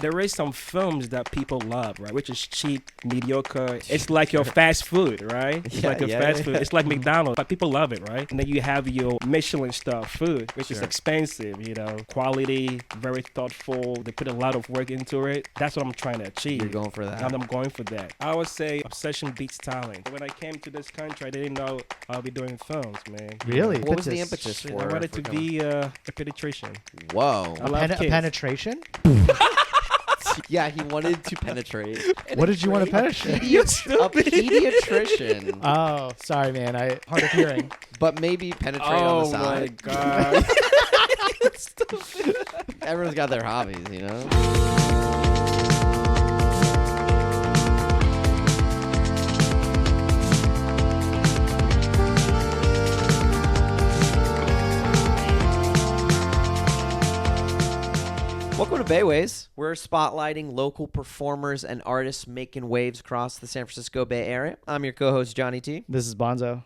There is some films that people love, right? Which is cheap, mediocre. It's like your fast food, right? It's like your fast food. It's like McDonald's, but people love it, right? And then you have your Michelin-Star food, which is expensive, quality, very thoughtful. They put a lot of work into it. That's what I'm trying to achieve. You're going for that. And I'm going for that. I would say obsession beats talent. When I came to this country, I didn't know I'll be doing films, man. Really? What was the impetus for? I wanted to be a penetration. Whoa. I love kids. Penetration? Yeah, he wanted to penetrate. What did you want to penetrate? A pediatrician. Oh, sorry, man. Hard of hearing. But maybe penetrate on the side. Oh, my God. Everyone's got their hobbies, you know? Welcome to Bayways. We're spotlighting local performers and artists making waves across the San Francisco Bay Area. I'm your co-host, Johnny T. This is Bonzo.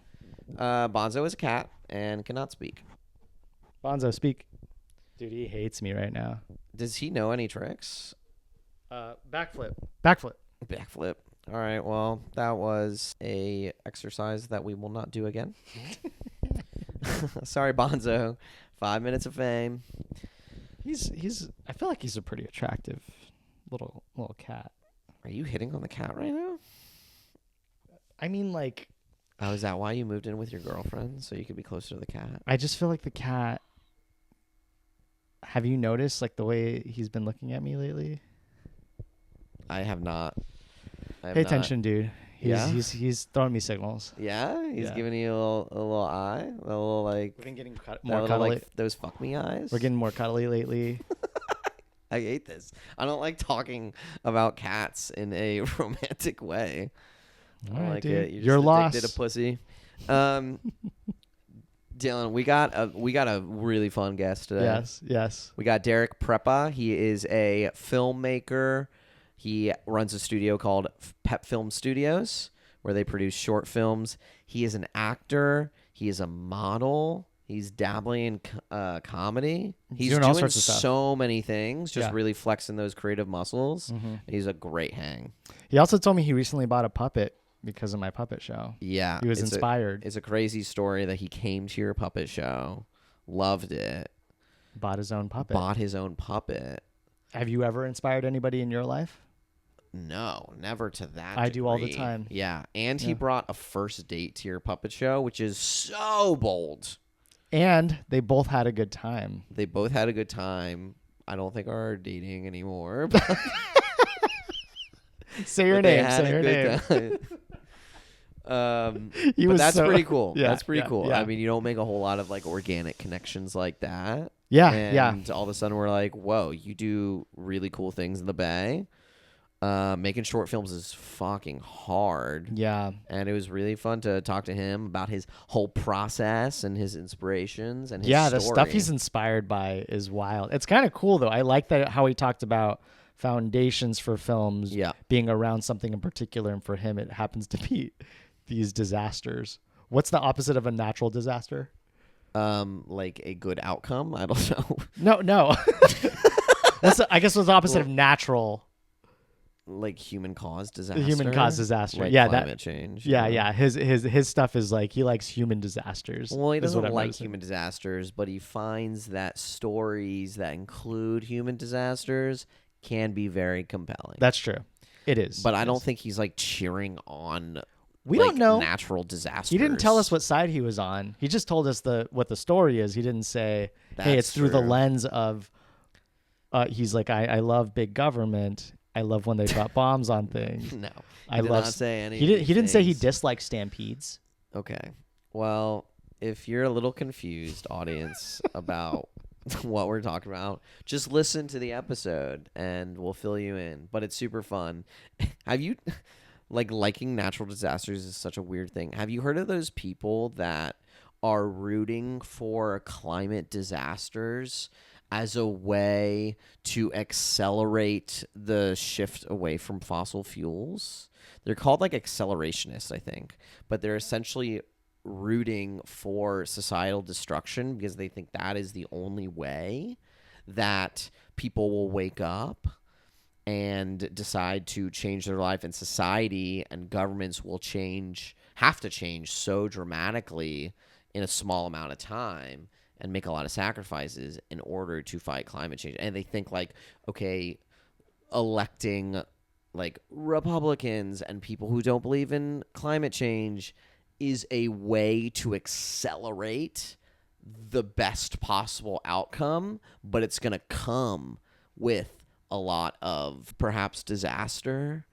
Bonzo is a cat and cannot speak. Bonzo, speak. Dude, he hates me right now. Does he know any tricks? Backflip. Backflip. All right, well, that was a exercise that we will not do again. Sorry, Bonzo. 5 minutes of fame. He's I feel like he's a pretty attractive little cat. Are you hitting on the cat right now? I mean, like, Oh, is that why you moved in with your girlfriend? So you could be closer to the cat? I just feel like the cat. Have you noticed like the way he's been looking at me lately? I have not. Pay attention, dude. He's throwing me signals. Yeah? He's giving you a little eye? A little, like... We've been getting more cuddly. Like, those fuck me eyes? We're getting more cuddly lately. I hate this. I don't like talking about cats in a romantic way. All I right, like dude. it. You're just lost. addicted to pussy. Dylan, we got a really fun guest today. Yes. We got Derrick Peprah. He is a filmmaker. He runs a studio called Pep Film Studios, where they produce short films. He is an actor. He is a model. He's dabbling in comedy. He's doing all sorts of stuff. So many things, just Yeah. really flexing those creative muscles. Mm-hmm. He's a great hang. He also told me he recently bought a puppet because of my puppet show. Yeah. He was inspired. It's a crazy story that he came to your puppet show, loved it, Bought his own puppet. bought his own puppet. Have you ever inspired anybody in your life? No, never to that I do all the degree. time. Yeah, and he Yeah. brought a first date to your puppet show, which is so bold. And they both had a good time. They both had a good time. I don't think are dating anymore. But Say your but they name. had Say a your good name. time. He But was that's so- pretty cool. Yeah, That's pretty yeah, cool. yeah. I mean, you don't make a whole lot of like organic connections like that. Yeah, And all of a sudden we're like, whoa, you do really cool things in the Bay. Making short films is fucking hard. Yeah. And it was really fun to talk to him about his whole process and his inspirations and his Yeah, the story. stuff he's inspired by is wild. It's kind of cool, though. I like that how he talked about foundations for films being around something in particular. And for him, it happens to be these disasters. What's the opposite of a natural disaster? Like a good outcome? I don't know. No. I guess what's the opposite of natural? Like human-caused disaster? Human-caused disaster. Like yeah, climate change. Yeah, you know? yeah. His stuff is like he likes human disasters. Well, he is what doesn't I'm like noticing. human disasters, but he finds that stories that include human disasters can be very compelling. That's true. It is. But I don't think he's like cheering on We like, don't know. natural disasters. He didn't tell us what side he was on. He just told us what the story is. He didn't say, hey, it's through the true. lens of, he's like, I love big government. I love when they drop bombs on things. No. I did love not say any He of didn't. these He didn't say he things. dislikes stampedes. Okay. Well, if you're a little confused, audience, about what we're talking about, just listen to the episode and we'll fill you in. But it's super fun. Have you, liking natural disasters is such a weird thing. Have you heard of those people that are rooting for climate disasters as a way to accelerate the shift away from fossil fuels? They're called accelerationists, I think, but they're essentially rooting for societal destruction because they think that is the only way that people will wake up and decide to change their life, and society and governments will have to change so dramatically in a small amount of time and make a lot of sacrifices in order to fight climate change. And they think like, okay, electing like Republicans and people who don't believe in climate change is a way to accelerate the best possible outcome, but it's going to come with a lot of perhaps disaster,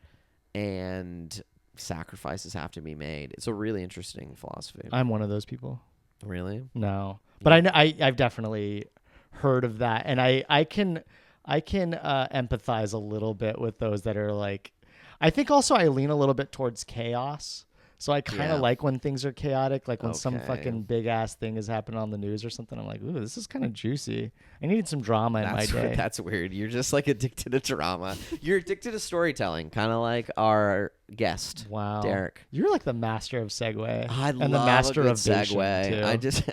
and sacrifices have to be made. It's a really interesting philosophy. I'm one of those people. Really? No, but I know I've definitely heard of that, and I can empathize a little bit with those that are like. I think also I lean a little bit towards chaos. So I kind of like when things are chaotic, like when some fucking big ass thing is happening on the news or something. I'm like, ooh, this is kind of juicy. I needed some drama in my day. That's weird. You're just like addicted to drama. You're addicted to storytelling, kind of like our guest. Wow, Derrick. You're like the master of segue. I and love the master a good of segue. Too. I just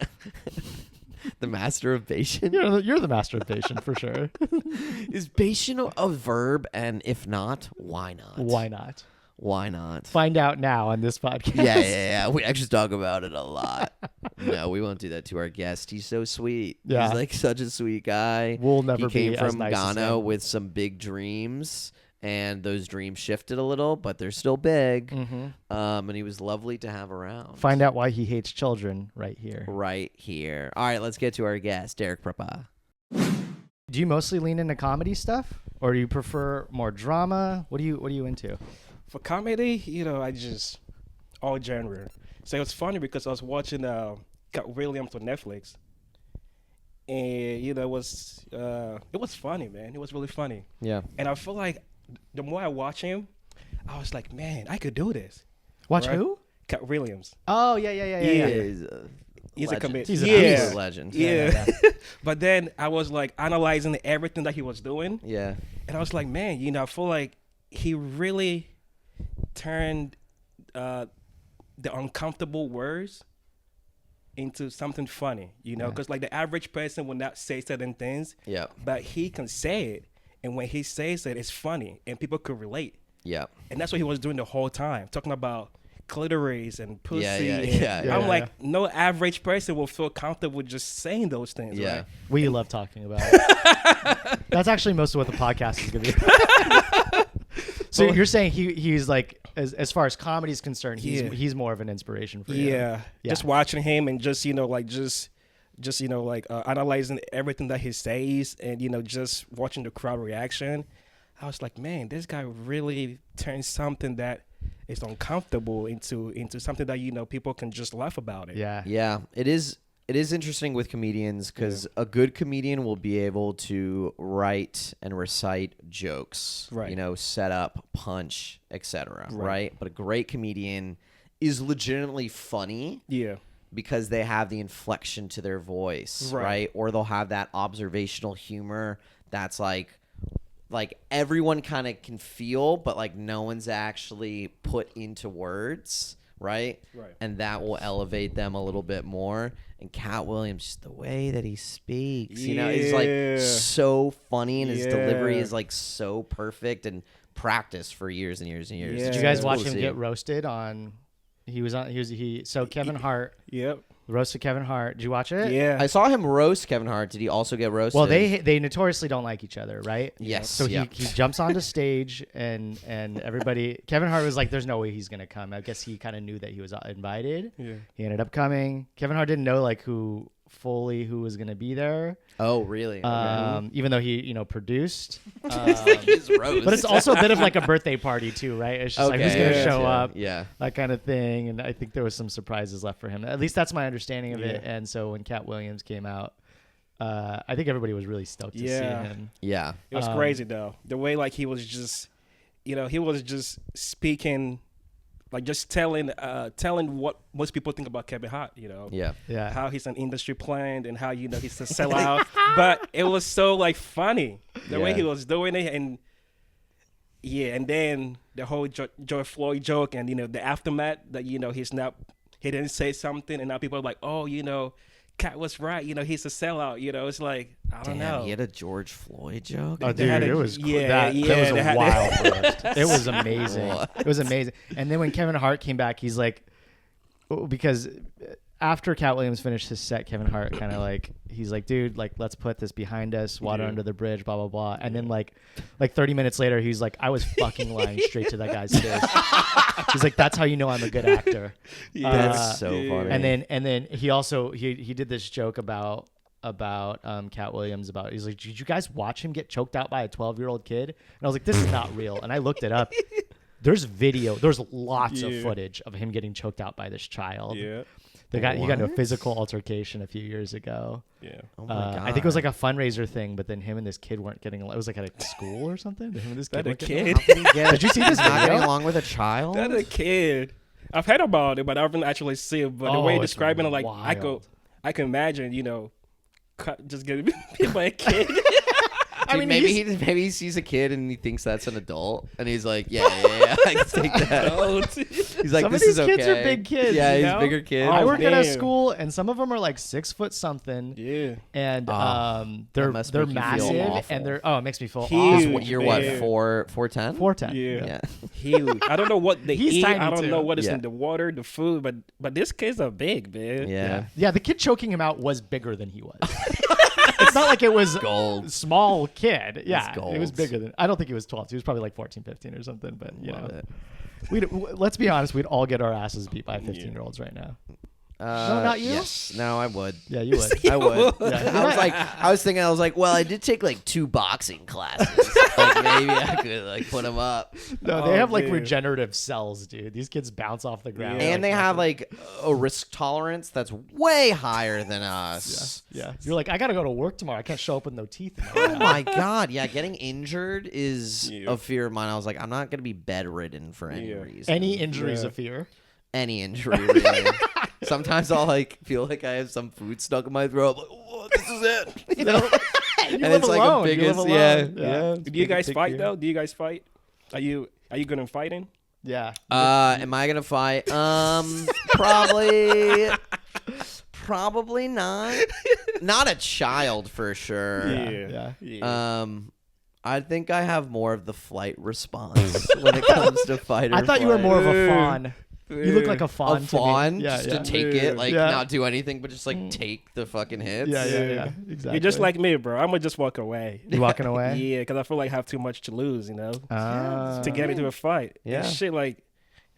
the master of Bastion. You're the master of Bastion for sure. Is Bastion a verb? And if not, why not? Why not? Why not? Find out now on this podcast. Yeah. We actually talk about it a lot. No, we won't do that to our guest. He's so sweet. Yeah. He's like such a sweet guy. We'll never He be came as from nice as Ghana him. with some big dreams, and those dreams shifted a little, but they're still big. Mm-hmm. And he was lovely to have around. Find out why he hates children right here. Right here. All right, let's get to our guest, Derrick Peprah. Do you mostly lean into comedy stuff, or do you prefer more drama? What are you into? For comedy, I just all genre. So it was funny because I was watching Katt Williams on Netflix, and it was funny, man. It was really funny. Yeah. And I feel like the more I watch him, I was like, man, I could do this. Watch right? who? Katt Williams. Oh yeah. He's a comedian. He's He's a legend. Yeah. But then I was like analyzing everything that he was doing. Yeah. And I was like, man, I feel like he really turned the uncomfortable words into something funny, because like the average person will not say certain things. Yeah. But he can say it. And when he says it, it's funny and people could relate. Yeah. And that's what he was doing the whole time, talking about clitoris and pussy. Yeah. I'm like, no average person will feel comfortable just saying those things. Yeah. Right? We love talking about it. That's actually most of what the podcast is going to be. So you're saying he's like, as far as comedy is concerned, he's more of an inspiration for you. Yeah. Just watching him and just, analyzing everything that he says and, just watching the crowd reaction. I was like, man, this guy really turned something that is uncomfortable into something that, people can just laugh about it. Yeah. Yeah. It is interesting with comedians because a good comedian will be able to write and recite jokes, right. Set up, punch, etc. Right. But a great comedian is legitimately funny. Yeah. Because they have the inflection to their voice, right? Or they'll have that observational humor that's like everyone kind of can feel, but like no one's actually put into words, right? Right. And that will elevate them a little bit more. And Katt Williams, just the way that he speaks, is like so funny, and his delivery is like so perfect and practiced for years and years and years. Did you guys watch him get roasted on? So Kevin Hart. Yep. Roasted Kevin Hart. Did you watch it? Yeah. I saw him roast Kevin Hart. Did he also get roasted? Well, they notoriously don't like each other, right? Yes. So he jumps onto stage and everybody. Kevin Hart was like, "There's no way he's gonna come." I guess he kind of knew that he was invited. Yeah. He ended up coming. Kevin Hart didn't know like who was gonna be there. Oh, really? Even though he produced. His roast. But it's also a bit of like a birthday party too, right? It's just like who's gonna show up, that kind of thing. And I think there was some surprises left for him. At least that's my understanding of it. And so when Katt Williams came out, I think everybody was really stoked to see him. Yeah, it was crazy though. The way like he was just, he was just speaking, like just telling what most people think about Kevin Hart. Yeah. How he's an industry plant and how he's a sellout. But it was so like funny the way he was doing it, and and then the whole George Floyd joke and the aftermath that he didn't say something, and now people are like, oh, Katt was right. He's a sellout. It's like, I don't know. He had a George Floyd joke. Oh, dude, it was that was a wild roast. It was amazing. It was amazing. And then when Kevin Hart came back, he's like, because after Katt Williams finished his set, Kevin Hart kind of like, he's like, dude, like, let's put this behind us, water under the bridge, blah, blah, blah. And then like 30 minutes later, he's like, I was fucking lying straight to that guy's face. He's like, that's how you know I'm a good actor. That's so funny. And then he also, he did this joke about Katt Williams he's like, did you guys watch him get choked out by a 12-year-old kid? And I was like, this is not real. And I looked it up. There's lots of footage of him getting choked out by this child. Yeah. He got into a physical altercation a few years ago. Yeah. Oh my God. I think it was like a fundraiser thing, but then him and this kid weren't getting along. It was like at a school or something. Him and this kid weren't getting along. Did you see this Not getting video? along with a child? That a kid. I've heard about it, but I haven't actually seen it. But the way you're describing it, like, I can imagine, just getting hit by a kid. I mean, maybe he sees a kid and he thinks that's an adult, and he's like, yeah, I can take that. He's like, some this of these is okay. kids are big kids. Yeah, you he's know? bigger kids. I work at a damn. school, and some of them are like 6 foot something. Yeah. And they're must make you feel massive, awful. and it makes me feel Huge. awful. You're Man. what, 4'10"? 4'10". Yeah. Huge. I don't know what they He's eat. tiny I don't too. know what is Yeah. in the water, the food, but these kids are big, man. Yeah. The kid choking him out was bigger than he was. It's not like it was Gold. small kid. Yeah, gold. it was bigger than. I don't think he was 12. He was probably like 14, 15 or something. But Love it. let's be honest. We'd all get our asses beat by 15-year-olds right now. No, not you? Yes. No, I would. Yeah, you would. I would. Yeah. I was thinking, well, I did take like 2 boxing classes. Like maybe I could like put them up. No, they have like man. regenerative cells, dude. These kids bounce off the ground. And they have like a risk tolerance that's way higher than us. Yeah. You're like, I gotta go to work tomorrow. I can't show up with no teeth. Oh my God. Yeah, getting injured is Yeah. a fear of mine. I was like, I'm not going to be bedridden for any reason. Any injuries Yeah. a fear. Any injury, really. Sometimes I'll like feel like I have some food stuck in my throat. Like, oh, this is it. You know? You And live it's like alone. a You biggest, live yeah. alone. Do you guys fight though? Do you guys fight? Are you good in fighting? Yeah. Am I gonna fight? Probably not. Not a child for sure. Yeah. I think I have more of the flight response when it comes to fight or I thought you were flight. more of a fawn. You look like a fawn. A fawn, to me. Yeah, just yeah. to take it, like Yeah. not do anything, but just like take the fucking hits. Yeah, exactly. You're just like me, bro. I'm gonna just walk away. You walking away? Yeah, because I feel like I have too much to lose, Ah. to get into a fight. Yeah. And shit, like,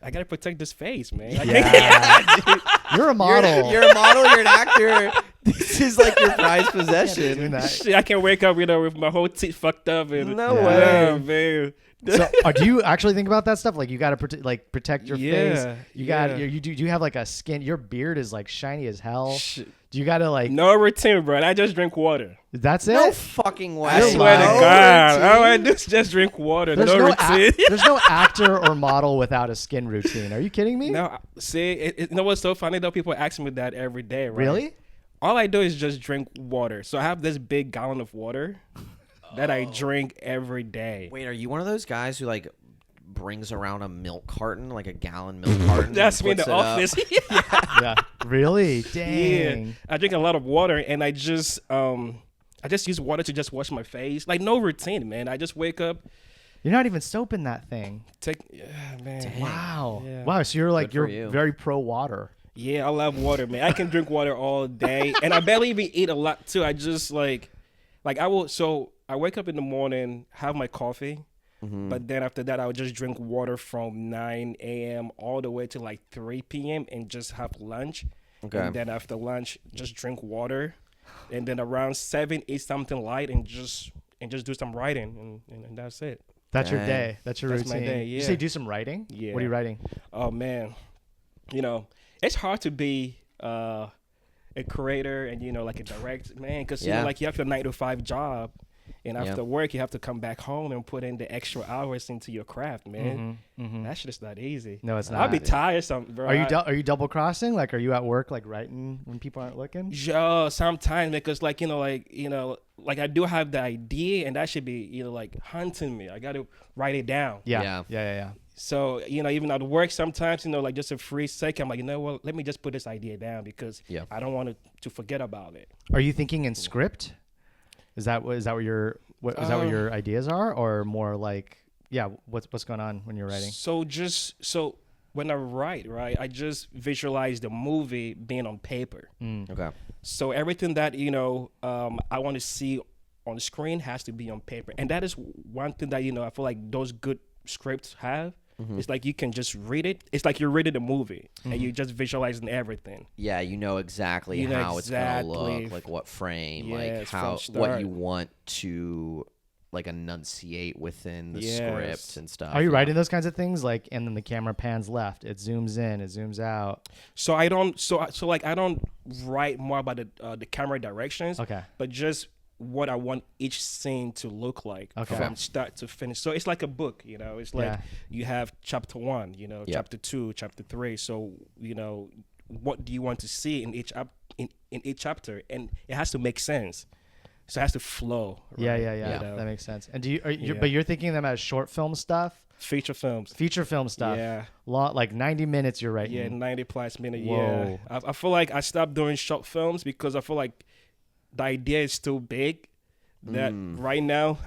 I gotta protect this face, man. I Yeah. You're a model. You're a model. You're an actor. This is like your prized possession. doing that. Shit, I can't wake up, with my whole teeth fucked up. And, No Yeah. way. Yeah, man. So, do you actually think about that stuff? Like, you got to protect your face. You got yeah. you do you have like a skin? Your beard is like shiny as hell. Shit. Do you got to like? No routine, bro. I just drink water. That's it. No fucking way. I You're swear to lying. God. All I do is just drink water. There's no routine. there's no actor or model without a skin routine. Are you kidding me? No, see, you know what's so funny though? People ask me that every day, right? Really? All I do is just drink water. So I have this big gallon of water that I drink every day. Wait, are you one of those guys who like brings around a milk carton, like a gallon milk carton? That's and me in puts the it up? office. Yeah. Really? Yeah, Dang. I drink a lot of water, and I just use water to just wash my face. Like no routine, man. I just wake up, You're not even soaping that thing. man. Wow. Yeah. Wow. So you're like Good for you're you. very pro water. Yeah, I love water, man. I can drink water all day, and I barely even eat a lot too. I just like I will. So I wake up in the morning, have my coffee, but then after that, I would just drink water from 9 a.m. all the way to like 3 p.m. and just have lunch. Okay. And then after lunch, just drink water, and then around 7, eat something light, and just do some writing, and that's it. That's your Dang. day. That's your That's my routine. day, You yeah. say do some writing? Yeah. What are you writing? Oh man, it's hard to be a creator and like a director, man, because Yeah. like you have your 9 to 5 job, and Yeah. after work you have to come back home and put in the extra hours into your craft, man. That shit is not easy. No, it's I'll not. be tired, bro. Are you double crossing? Like, are you at work like writing when people aren't looking? Sometimes because like I do have the idea, and that should be like hunting me. I got to write it down. Yeah. So even at work sometimes like just a free second, I'm like, what? Let me just put this idea down because I don't want to forget about it. Are you thinking in script? Is that what your ideas are, or more like what's going on when you're writing? So when I write, right, I just visualize the movie being on paper. Okay. So everything that I want to see on the screen has to be on paper, and that is one thing that I feel like those good scripts have. It's like you can just read it. It's like you're reading a movie and you just visualizing everything. Yeah, exactly how it's gonna look, like what frame, like what you want to like enunciate within the script and stuff. Are you writing those kinds of things, like, and then the camera pans left, it zooms in, it zooms out? So I don't. So like I don't write more about the camera directions. Okay. But just what I want each scene to look like from start to finish. So it's like a book, It's like you have chapter 1, chapter 2, chapter 3. So what do you want to see in each in each chapter, and it has to make sense. So it has to flow. Right? Yeah. That makes sense. And but you're thinking of them as short film stuff? Feature films. Feature film stuff. Yeah. Like 90 minutes you're writing. Yeah, 90 plus minutes. Whoa. Yeah. I feel like I stopped doing short films because I feel like the idea is too big that right now.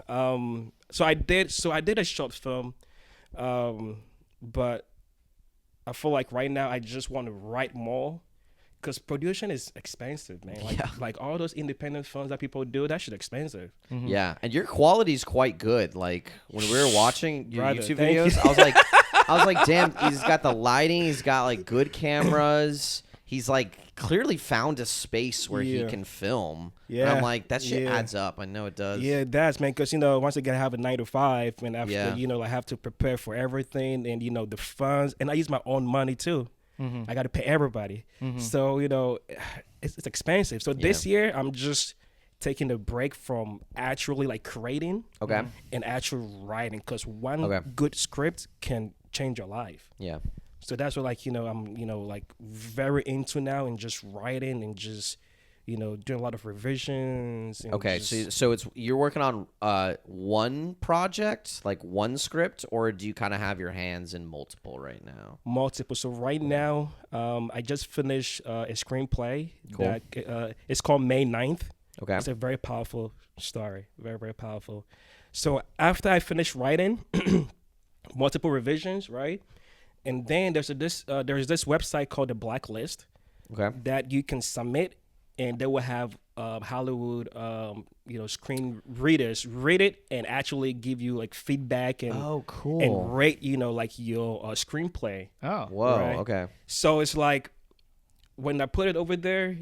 So I did a short film, but I feel like right now I just want to write more. Because production is expensive, man. Like all those independent films that people do, that shit expensive. Mm-hmm. Yeah, and your quality is quite good. Like when we were watching your YouTube videos, I was like, damn, he's got the lighting, he's got like good cameras. He's like clearly found a space where he can film. Yeah, and I'm like, that shit adds up. I know it does. Yeah, it does, man. Because once again, I have a 9 to 5, and after I have to prepare for everything, and the funds, and I use my own money too. I got to pay everybody. So, it's expensive. So this year, I'm just taking a break from actually like creating and actual writing, because one good script can change your life. Yeah. So that's what I'm, like very into now, and just writing and just, doing a lot of revisions. And so you're working on one project, like one script, or do you kind of have your hands in multiple right now? Multiple. So right now, I just finished a screenplay. Cool. That it's called May 9th. Okay. It's a very powerful story. Very, very powerful. So after I finished writing, multiple revisions, right? And then there's this website called the Blacklist that you can submit, and they will have Hollywood, screen readers read it and actually give you like feedback and and rate like your screenplay. Oh, whoa, right? Okay. So it's like when I put it over there,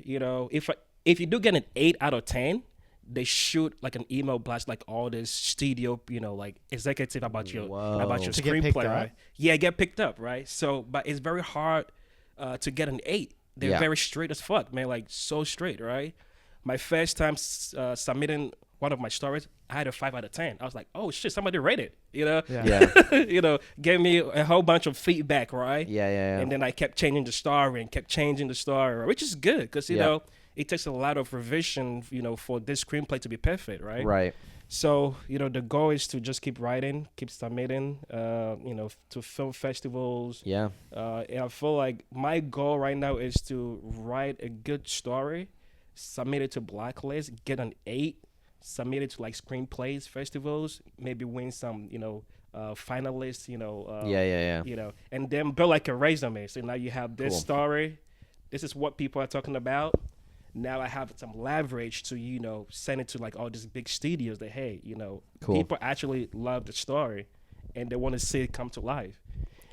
if you do get an 8 out of 10, they shoot like an email blast, like all this studio, like executive about your screenplay, right? Yeah, get picked up, right? So, but it's very hard to get an 8. They're very straight as fuck, man, like so straight, right? My first time submitting one of my stories, I had a 5 out of 10. I was like, oh shit, somebody rated, gave me a whole bunch of feedback, right? Yeah. And then I kept changing the story, which is good, because it takes a lot of revision, for this screenplay to be perfect, right? Right. So, the goal is to just keep writing, keep submitting, to film festivals. Yeah. And I feel like my goal right now is to write a good story, submit it to Blacklist, get an 8, submit it to like screenplays festivals, maybe win some, finalists, and then build like a resume. So now you have this story. This is what people are talking about. Now I have some leverage to, send it to like all these big studios that, hey, people actually love the story and they want to see it come to life.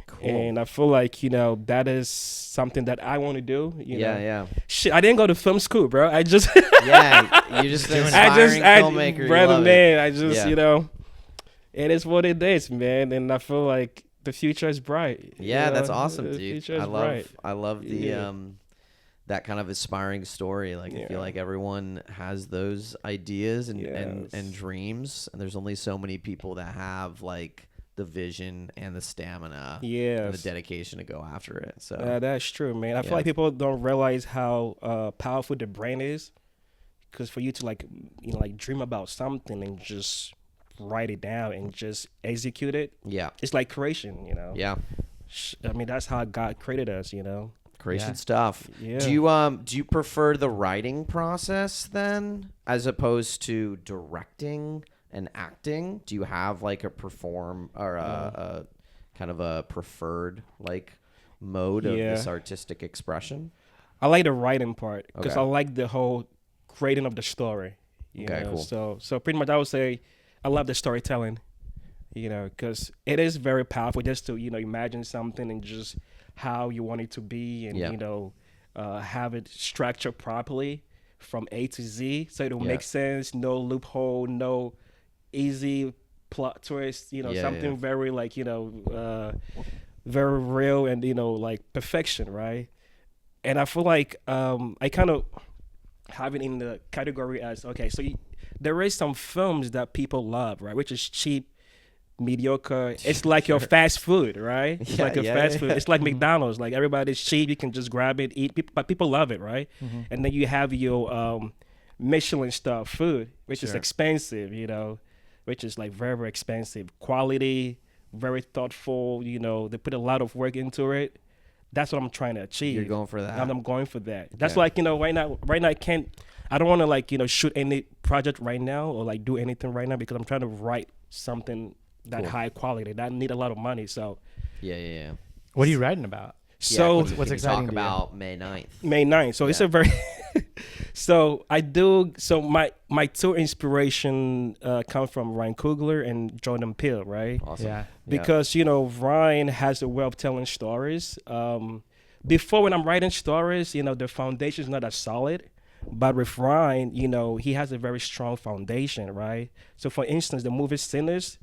Cool. And I feel like, that is something that I want to do. Yeah. Shit, I didn't go to film school, bro. I just you're just an aspiring filmmaker. Brother, man, I just, it is what it is, man. And I feel like the future is bright. Yeah, that's awesome, dude. I love the that kind of aspiring story. Like I feel like everyone has those ideas and dreams, and there's only so many people that have like the vision and the stamina and the dedication to go after it. So that's true, man. I feel like people don't realize how powerful the brain is, because for you to like like dream about something and just write it down and just execute it, it's like creation, I mean, that's how God created us, Creation stuff. Yeah. Do you prefer the writing process then, as opposed to directing and acting? Do you have like a a kind of a preferred like mode of this artistic expression? I like the writing part because Okay. I like the whole creating of the story. You know? Cool. So pretty much I would say I love the storytelling, because it is very powerful just to, imagine something and just how you want it to be and, have it structured properly from A to Z so it'll make sense, no loophole, no easy plot twist, something very like, very real and, like perfection, right? And I feel like I kind of have it in the category as, okay, so there is some films that people love, right? Which is cheap, mediocre. It's like your fast food, right? It's like your fast food. It's like McDonald's. Like everybody's cheap. You can just grab it, eat. But people love it, right? Mm-hmm. And then you have your Michelin-Star food, which is expensive, which is like very, very expensive. Quality, very thoughtful. They put a lot of work into it. That's what I'm trying to achieve. You're going for that. I'm going for that. Okay. That's like, right now I don't want to like, shoot any project right now or like do anything right now because I'm trying to write something that high quality that need a lot of money. So yeah. What are you writing about? So what's exciting talk about May 9th. May 9th. So it's a very so my two inspiration come from Ryan Coogler and Jordan Peele, right? Awesome. Yeah. Because Ryan has a way of telling stories. Before, when I'm writing stories, the foundation is not as solid. But with Ryan, he has a very strong foundation, right? So for instance, the movie Sinners,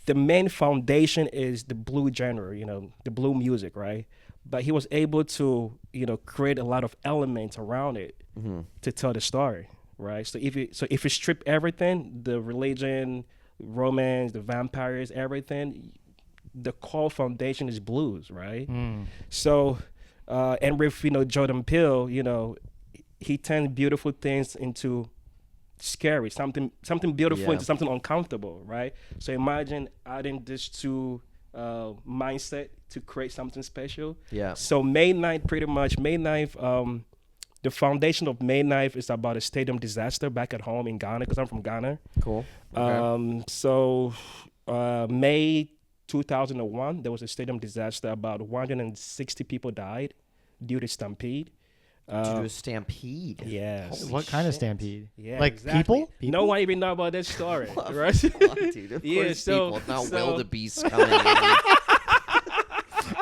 the main foundation is the blue genre, the blue music, right? But he was able to, create a lot of elements around it to tell the story, right? So if you strip everything, the religion, romance, the vampires, everything, the core foundation is blues, right? So and with Jordan Peele, he turns beautiful things into scary, something beautiful into something uncomfortable, right? So imagine adding this to mindset to create something special. Yeah. So May 9th, the foundation of May 9th is about a stadium disaster back at home in Ghana because I'm from Ghana. Cool. Okay. So May 2001, there was a stadium disaster. About 160 people died due to stampede. Due to a stampede. Yes. What kind of stampede? Yeah, like exactly. people? No one even know about this story, right? Dude, of course people. It's not wildebeest coming in.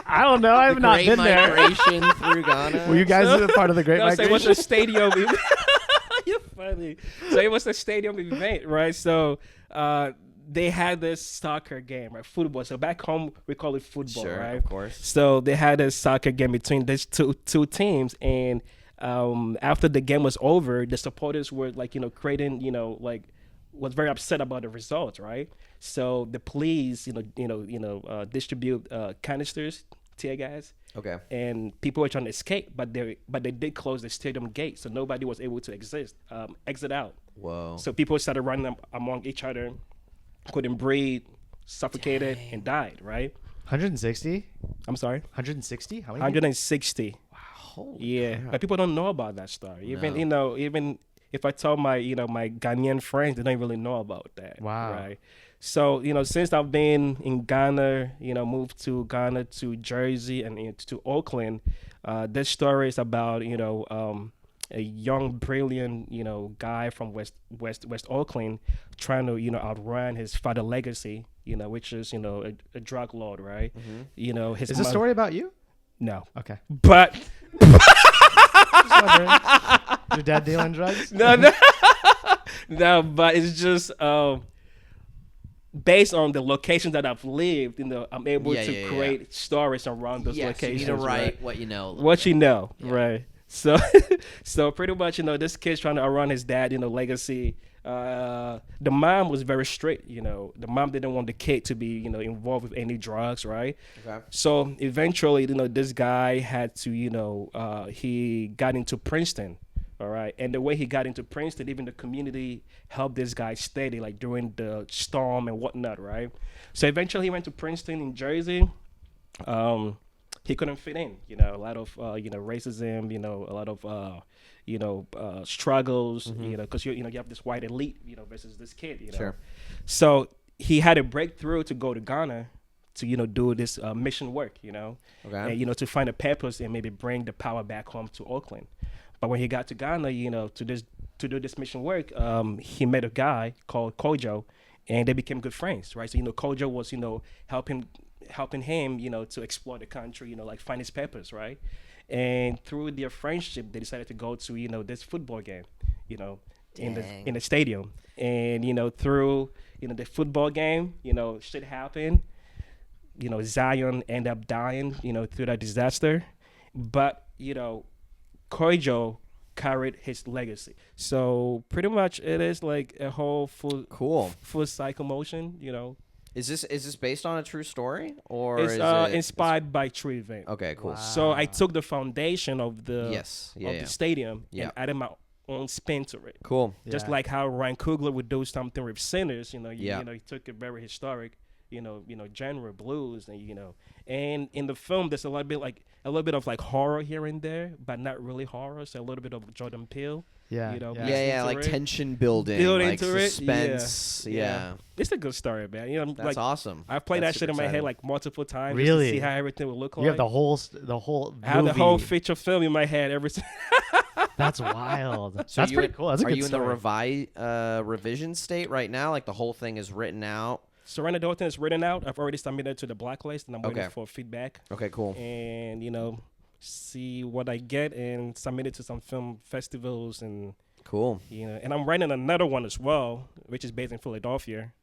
I don't know. I've not been there. Migration through Ghana. Were you guys a part of the Great Migration? So it was a stadium event. You're funny. So it was a stadium event, right? So they had this soccer game, right? Football. So back home, we call it football, sure, right? Of course. So they had a soccer game between these two teams. And after the game was over, the supporters were like, creating, was very upset about the results, right? So the police, distribute canisters, tear gas. Okay. And people were trying to escape, but they did close the stadium gate, so nobody was able to exit out. Whoa. So people started running among each other, couldn't breathe, suffocated, and died, right? 160? I'm sorry? 160? How many? 160. Wow. Holy yeah. crap. But people don't know about that story. Even if I tell my Ghanaian friends, they don't really know about that. Wow. Right. So, since I've been in Ghana, moved to Ghana, to Jersey, and to Oakland, this story is about, a young, brilliant, guy from West Oakland trying to, outrun his father legacy, which is, a drug lord, right? Mm-hmm. Is this story about you? No. Okay. But Just wondering. Your dad dealing drugs? No. No, but it's just based on the locations that I've lived, I'm able to create stories around those locations. You need to write right? what you know. What you know, right? So, so pretty much, this kid's trying to outrun his dad, legacy. The mom was very strict, The mom didn't want the kid to be, involved with any drugs, right? Okay. So eventually, this guy had to, he got into Princeton, All right, and the way he got into Princeton, even the community helped this guy steady, like during the storm and whatnot, right? So eventually, he went to Princeton in Jersey. He couldn't fit in, a lot of racism, a lot of struggles, because you have this white elite, versus this kid, Sure. So he had a breakthrough to go to Ghana to do this mission work, Okay. and to find a purpose and maybe bring the power back home to Oakland. But when he got to Ghana, to do this mission work, he met a guy called Kojo, and they became good friends, right? So Kojo was helping him, to explore the country, like find his purpose, right? And through their friendship, they decided to go to this football game, in the stadium, and through the football game, shit happened. Zion ended up dying, through that disaster, but Kojo carried his legacy. So pretty much it is like a whole full cycle motion, Is this based on a true story, or It's is it inspired by true event. Okay, cool. Wow. So I took the foundation of the the stadium Yeah. and added my own spin to it. Cool. Just Yeah. like how Ryan Coogler would do something with Sinners, he took a very historic, genre blues, and in the film there's a little bit of like horror here and there, but not really horror. So a little bit of Jordan Peele. Yeah. Yeah, like tension building, like into it. suspense. Yeah. It's a good story, man. That's like awesome. I've played That's that shit in super my head exciting. like multiple times, just Really? to see how everything would look like. You have the whole I have the whole movie. feature film in my head every. That's wild. So That's you pretty cool. That's a Are good you in story. the revision state right now? Like the whole thing is written out? Surrender Dalton is written out. I've already submitted to the blacklist, and I'm waiting Okay. for feedback. Okay, cool. And see what I get, and submit it to some film festivals, and Cool. and I'm writing another one as well, which is based in Philadelphia,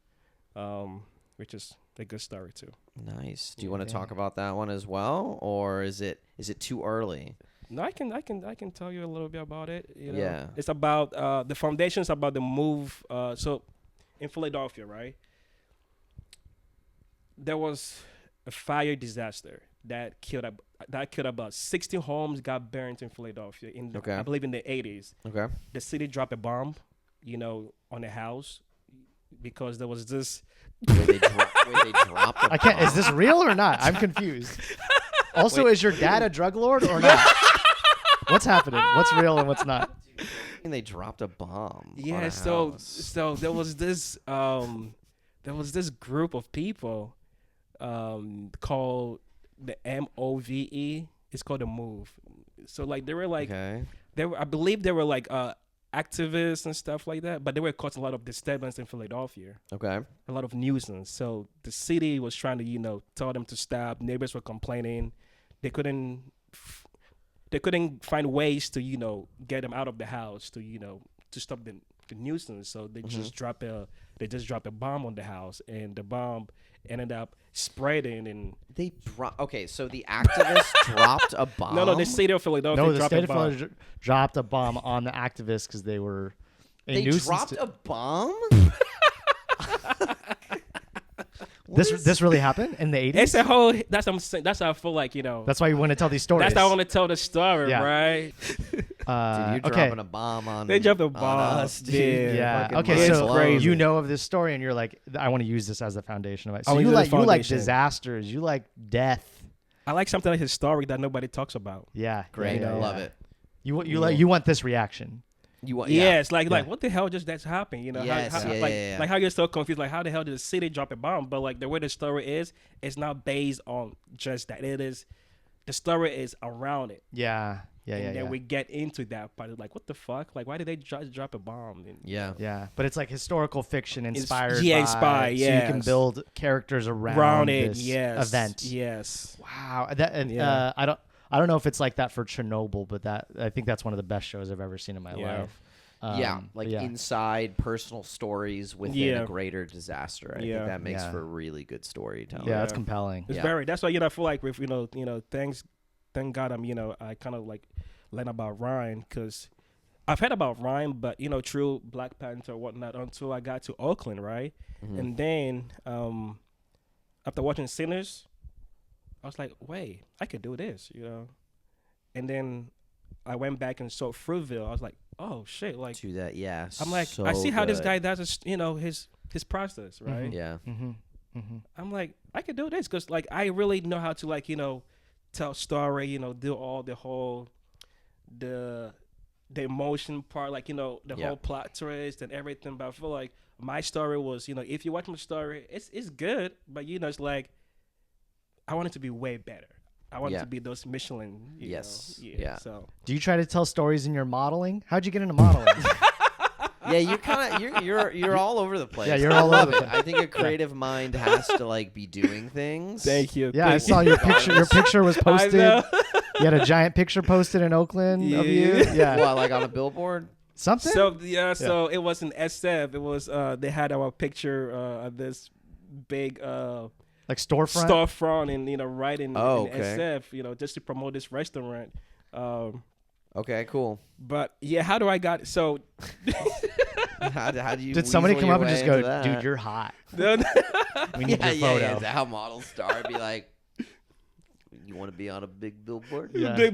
which is a good story too. Nice. Do you want to talk about that one as well, or is it too early? No, I can tell you a little bit about it. Yeah. It's about the foundation's about the move. So in Philadelphia, right? There was a fire disaster that killed about 60 homes, got burned in Philadelphia I believe in the 80s. Okay. The city dropped a bomb, on a house because there was this. Wait, they dropped a I can't. bomb? Is this real or not? I'm confused. Also, is your dad a drug lord or not? What's happening? What's real and what's not? They dropped a bomb. Yeah, on a so house. there was this group of people called the MOVE. It's called the Move. So like they were like Okay. I believe they were like activists and stuff like that, but they were causing a lot of disturbance in Philadelphia, Okay. a lot of nuisance. So the city was trying to tell them to stop. Neighbors were complaining. They couldn't find ways to get them out of the house to stop the nuisance. So they just drop a bomb on the house, and the bomb ended up spreading. And They Okay, so the activists dropped a bomb. no, the city of Philadelphia No, the dropped state a of bomb. Philadelphia dropped a bomb on the activists because they were a They nuisance. dropped a bomb. This really happened in the 80s? It's a whole. That's what I'm saying. That's how I feel like That's why you want to tell these stories. That's how I want to tell the story, Yeah. right? Dude, you're dropping a bomb on. They dropped a on bomb. us, dude. Yeah. Yeah. Fucking Okay. mind So blown. you know of this story, and you're like, I want to use this as the foundation of it. So wanna you use it like as the foundation. disasters. You like death. I like something like historic that nobody talks about. Yeah. Great. Yeah, I yeah, love yeah. it. You want this reaction. You want? Yeah, Yeah. it's like Yeah. what the hell that's happened? Yes, how, yeah, like, yeah, yeah. like how you're so confused. Like how the hell did the city drop a bomb? But like the way the story is, it's not based on just that. It is, the story is around it. Yeah. Yeah. And Yeah. then Yeah. we get into that part. Like what the fuck? Like why did they just drop a bomb? And, Yeah. Yeah, but it's like historical fiction It's- inspired. yeah, by, inspired, So you can yes. build characters around around it, this yes, event. yes. Wow, that and Yeah. I don't know if it's like that for Chernobyl, but I think that's one of the best shows I've ever seen in my Yeah. life. Yeah, But like yeah. inside personal stories within Yeah. a greater disaster. I think Yeah. that makes Yeah. for really good storytelling. Yeah, that's Yeah. compelling. It's Yeah. very. That's why I feel like with thank God I kind of like learn about Ryan, because I've heard about Ryan, but through Black Panther or whatnot until I got to Oakland, right? Mhm. And then after watching Sinners, I was like, wait, I could do this, And then I went back and saw Fruitville. I was like, oh shit, like to that. Yeah, I'm like, so I see how this good. guy does his, his process, right? Yeah. I'm like, I could do this because like I really know how to like tell story, do all the whole the emotion part, like the whole plot twist and everything. But I feel like my story was, if you watch my story, it's good, but it's like I want it to be way better. I want it to be those Michelin. Yes. Yeah. So do you try to tell stories in your modeling? How'd you get into modeling? Yeah, you're kind of you're all over the place. Yeah, you're all over the place. I think a creative mind has to like be doing things. Thank you. Yeah, I saw your picture. Your picture was posted. You had a giant picture posted in Oakland of you. Yeah. What, like on a billboard? Something? So it was an SF. It was they had our picture of this big like storefront and right in SF, just to promote this restaurant. Okay, cool. But yeah, how do I got so? how do you? Did somebody come up and just go, that? "Dude, you're hot. We need your photo." Yeah. Is that how models start? Be like, you want to be on a big billboard? Yeah.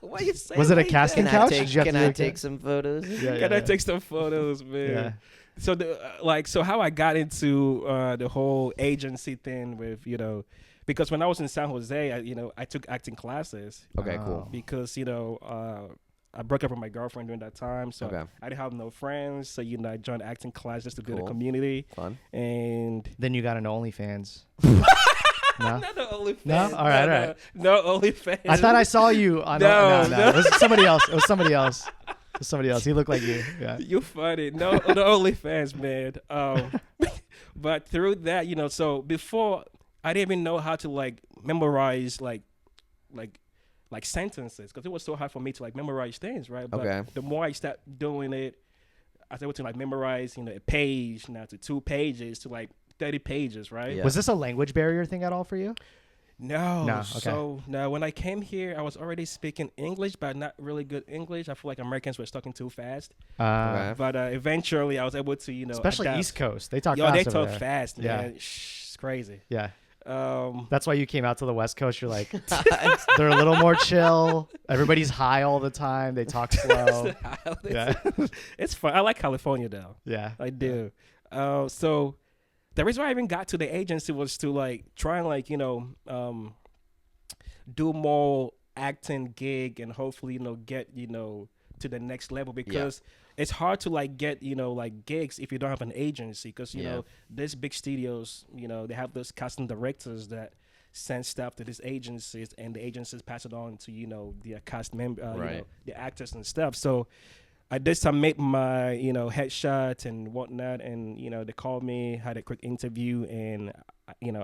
Why you say? Was it a casting couch? Can I take some photos? Can I take some photos, man? Yeah. So so how I got into the whole agency thing with because when I was in San Jose, I took acting classes. Okay, cool. Because I broke up with my girlfriend during that time, so I didn't have no friends. So I joined acting class just to build a community. Fun. And then you got an OnlyFans. No? Not the OnlyFans. No? All right. No OnlyFans. I thought I saw you on No. It was somebody else. It was somebody else. He looked like you. Yeah. You funny. No OnlyFans, man. But through that, so before I didn't even know how to like memorize like sentences because it was so hard for me to like memorize things, right? But the more I started doing it, I was able to like memorize, a page now to 2 pages to like 30 pages, right? Yeah. Was this a language barrier thing at all for you? No. Okay. So when I came here, I was already speaking English, but not really good English. I feel like Americans were talking too fast. But eventually, I was able to, especially adapt. East Coast, they talk fast. They talk over there. fast, man. Yeah. It's crazy. Yeah. That's why you came out to the West Coast. You're like, they're a little more chill. Everybody's high all the time. They talk slow. Yeah. It's fun. I like California though. Yeah, I do. So the reason why I even got to the agency was to like try and like do more acting gig and hopefully get to the next level because it's hard to like get like gigs if you don't have an agency because these big studios they have those casting directors that send stuff to these agencies and the agencies pass it on to the cast member the actors and stuff. So I did submit my headshot and whatnot and they called me, had a quick interview, and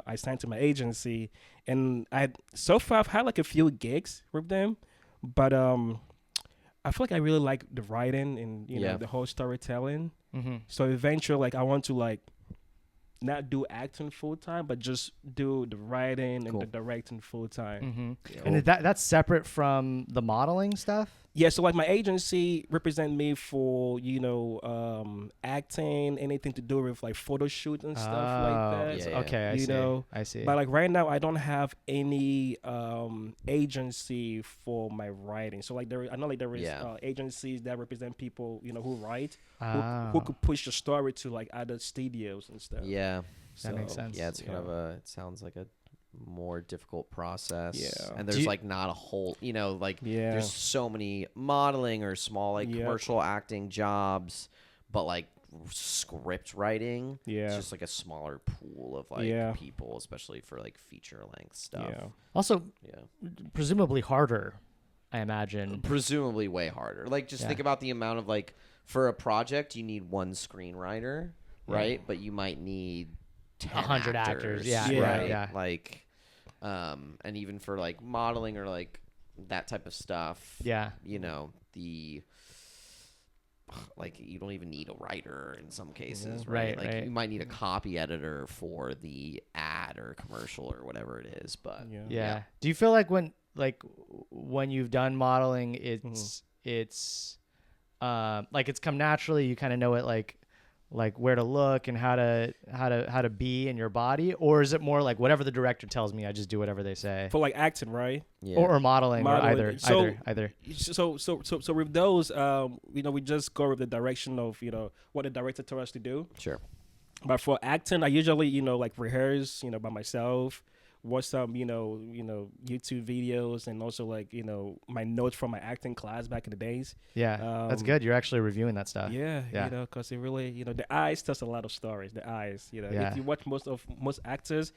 I signed to my agency, and so far I've had like a few gigs with them, but I feel like I really like the writing and the whole storytelling. Mm-hmm. So eventually, like I want to like not do acting full time, but just do the writing and the directing full time. Mm-hmm. And that's separate from the modeling stuff. Yeah, so like my agency represent me for acting, anything to do with like photo shoots and stuff like that. Okay, I see. But like right now, I don't have any agency for my writing. So like I know like there is agencies that represent people who write, who could push the story to like other studios and stuff. Yeah, that makes sense. Yeah, it's kind of it sounds like a more difficult process, and there's like not a whole there's so many modeling or small like commercial acting jobs, but like script writing it's just like a smaller pool of like people, especially for like feature length stuff. Also presumably harder, I imagine. Presumably way harder. Like just think about the amount of like for a project you need 1 screenwriter, right? But you might need 100 actors. Right? Like and even for like modeling or like that type of stuff, the like you don't even need a writer in some cases, right? Like you might need a copy editor for the ad or commercial or whatever it is, but do you feel like when you've done modeling it's like it's come naturally, you kind of know it like like where to look and how to be in your body, or is it more like whatever the director tells me, I just do whatever they say? For like acting, right? Yeah. Or modeling, or either. So with those, we just go with the direction of what the director told us to do. Sure. But for acting, I usually like rehearse by myself, watch some YouTube videos, and also like my notes from my acting class back in the days. Yeah, that's good. You're actually reviewing that stuff. Yeah. Because it really the eyes tells a lot of stories. The eyes, if you watch most actors,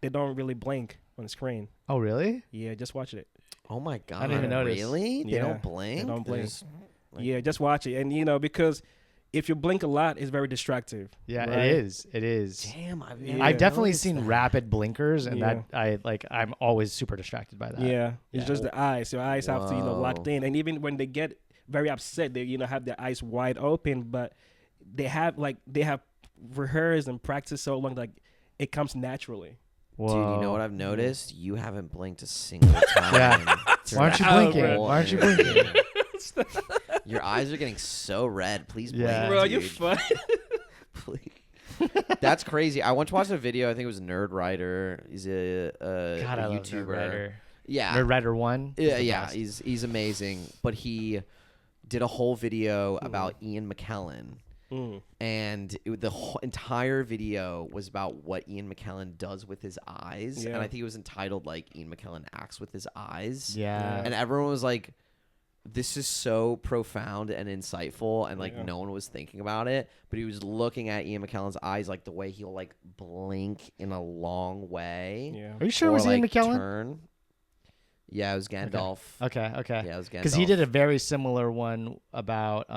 they don't really blink on the screen. Oh really? Yeah, just watch it. Oh my god! I didn't even notice. Really? Yeah. They don't blink. They don't blink. Yeah, just watch it, and because if you blink a lot, it's very distractive. Yeah, right? It is. Damn, I've definitely seen rapid blinkers, and Yeah. that I'm always super distracted by that. Yeah, it's just the eyes. Your eyes have to Whoa. locked in, and even when they get very upset, they have their eyes wide open, but they have rehearsed and practiced so long, like it comes naturally. Whoa. Dude, you know what I've noticed? You haven't blinked a single time. Yeah. Why aren't you blinking? Why aren't you blinking? Your eyes are getting so red. Please blink, Yeah. Bro, dude. you're funny. Please. That's crazy. I once watched a video. I think it was Nerd Writer. He's a God, I love YouTuber. Nerd Writer. Yeah. Nerd Writer 1. Yeah. He's amazing. But he did a whole video about Ian McKellen. And the whole entire video was about what Ian McKellen does with his eyes. Yeah. And I think it was entitled like Ian McKellen acts with his eyes. Yeah. And everyone was like, this is so profound and insightful, and like Yeah. no one was thinking about it, but he was looking at Ian McKellen's eyes, like the way he'll like blink in a long way. Yeah. Are you sure it or, was Ian like, McKellen? turn. Yeah, it was Gandalf. Okay. Yeah, it was Gandalf. Because he did a very similar one about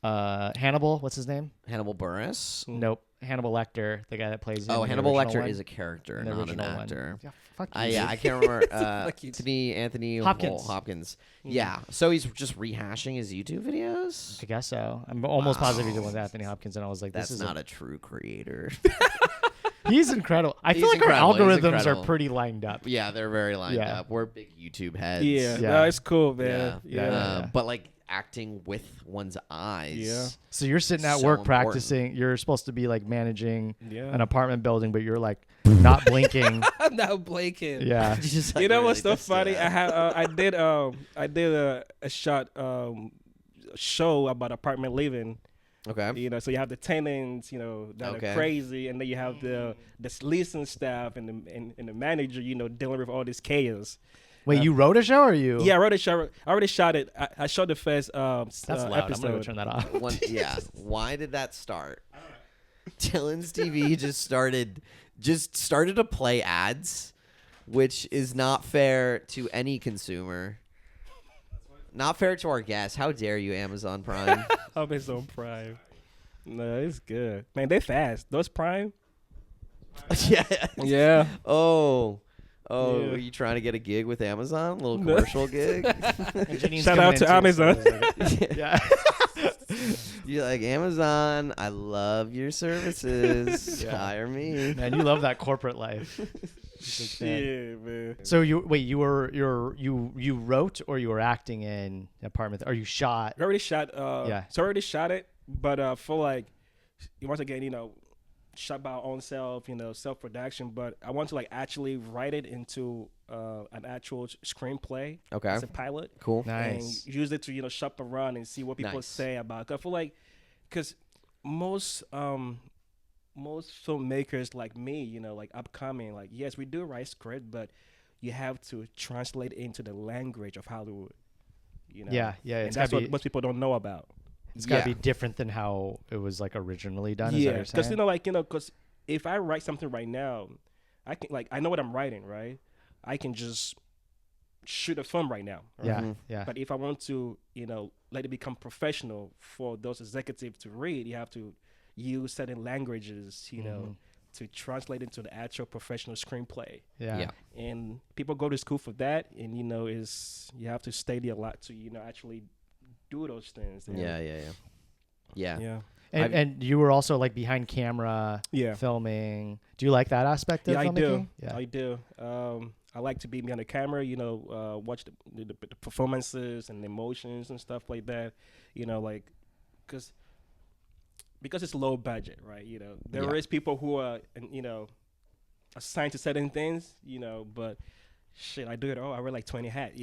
Hannibal. What's his name? Hannibal Buress. Nope. Hannibal Lecter, the guy that plays. Oh, in Hannibal the original Lecter one. is a character, In the not an original one. actor. Yeah, fuck you. Yeah, I can't remember. you. Anthony Hopkins. Hopkins. Yeah, so he's just rehashing his YouTube videos. I guess so. I'm almost positive he did one with Anthony Hopkins, and I was like, That's "This is not a true creator. He's incredible. I feel He's like our incredible. He's algorithms are incredible. pretty lined up. Yeah, they're very lined Yeah. up. We're big YouTube heads. Yeah. Yeah. No, it's cool, man. Yeah. Yeah. But like acting with one's eyes. Yeah. So you're sitting at So work important. practicing. You're supposed to be like managing Yeah. an apartment building, but you're like not blinking. I'm not blinking. Yeah. Just, like, You know really what's so just, funny? I did a short show about apartment living. Okay. So you have the tenants, that Okay. are crazy, and then you have the leasing staff and the manager, dealing with all this chaos. Wait, you wrote a show, or you? Yeah, I already shot it. I shot the first That's loud. episode. I'm gonna turn that off. Yeah. Why did that start? Dylan's TV just started to play ads, which is not fair to any consumer. Not fair to our guests. How dare you, Amazon Prime? Amazon Prime. No, it's good. Man, they fast. Those Prime? Yeah. Yeah. Oh, Yeah. are you trying to get a gig with Amazon? A little commercial gig? Shout out to Amazon. Yeah. You're like, Amazon, I love your services. Yeah. Hire me. Man, you love that corporate life. Shit, man. So you wrote, or you were acting in apartment, or you shot? I already shot. Yeah. So I already shot it, but for like, once again, shot by our own self, self production. But I want to like actually write it into an actual screenplay. Okay. As a pilot. Cool. Nice. And use it to shop around and see what people Nice. say about it. I feel like, because most filmmakers like me, like upcoming, like yes, we do write script, but you have to translate into the language of Hollywood. Yeah. And It's that's gotta what be. most people don't know about. It's gotta Yeah. be different than how it was like originally done. Is that Yeah, what you're saying? because if I write something right now, I can I know what I'm writing, right? I can just shoot a film right now. Right? Yeah. Mhm. Yeah. But if I want to, let it become professional for those executives to read, you have to use certain languages, Mhm. to translate into the actual professional screenplay. Yeah. Yeah. And people go to school for that, and you have to study a lot to actually do those things. And Yeah. yeah, And you were also like behind camera yeah. filming. Do you like that aspect of Yeah, I do. filmmaking? Yeah. I do. I like to be behind the camera, watch the performances and the emotions and stuff like that. Because because it's low budget, right? There is people who are, assigned to certain things, but shit, I do it all. I wear like 20 hats,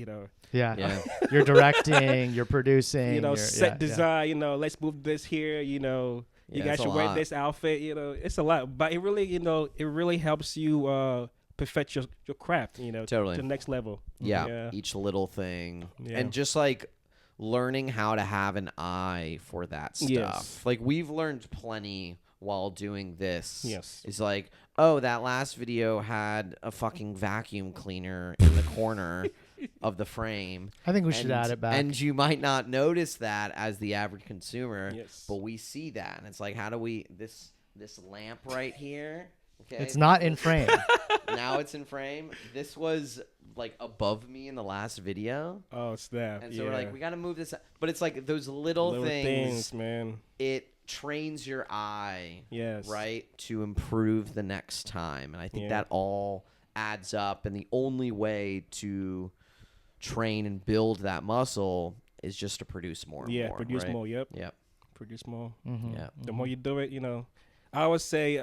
Yeah. You're directing, you're producing, set design, let's move this here, you guys should wear this outfit, it's a lot, but it really, it really helps you perfect your craft, totally to the next level. Yeah. Each little thing. And just like learning how to have an eye for that stuff. Yes. Like we've learned plenty while doing this. Yes. It's like, oh, that last video had a fucking vacuum cleaner in the corner of the frame. I think we should add it back. And you might not notice that as the average consumer, Yes. but we see that. And it's like, how do we, this lamp right here, okay? It's not in frame. Now it's in frame. This was like above me in the last video. Oh, snap. And so we're like, we got to move this. But it's like those little things, man. It trains your eye, yes, right, to improve the next time. And I think that all adds up. And the only way to train and build that muscle is just to produce more and more. Produce right? more. Yep. Produce more. The more you do it, I always say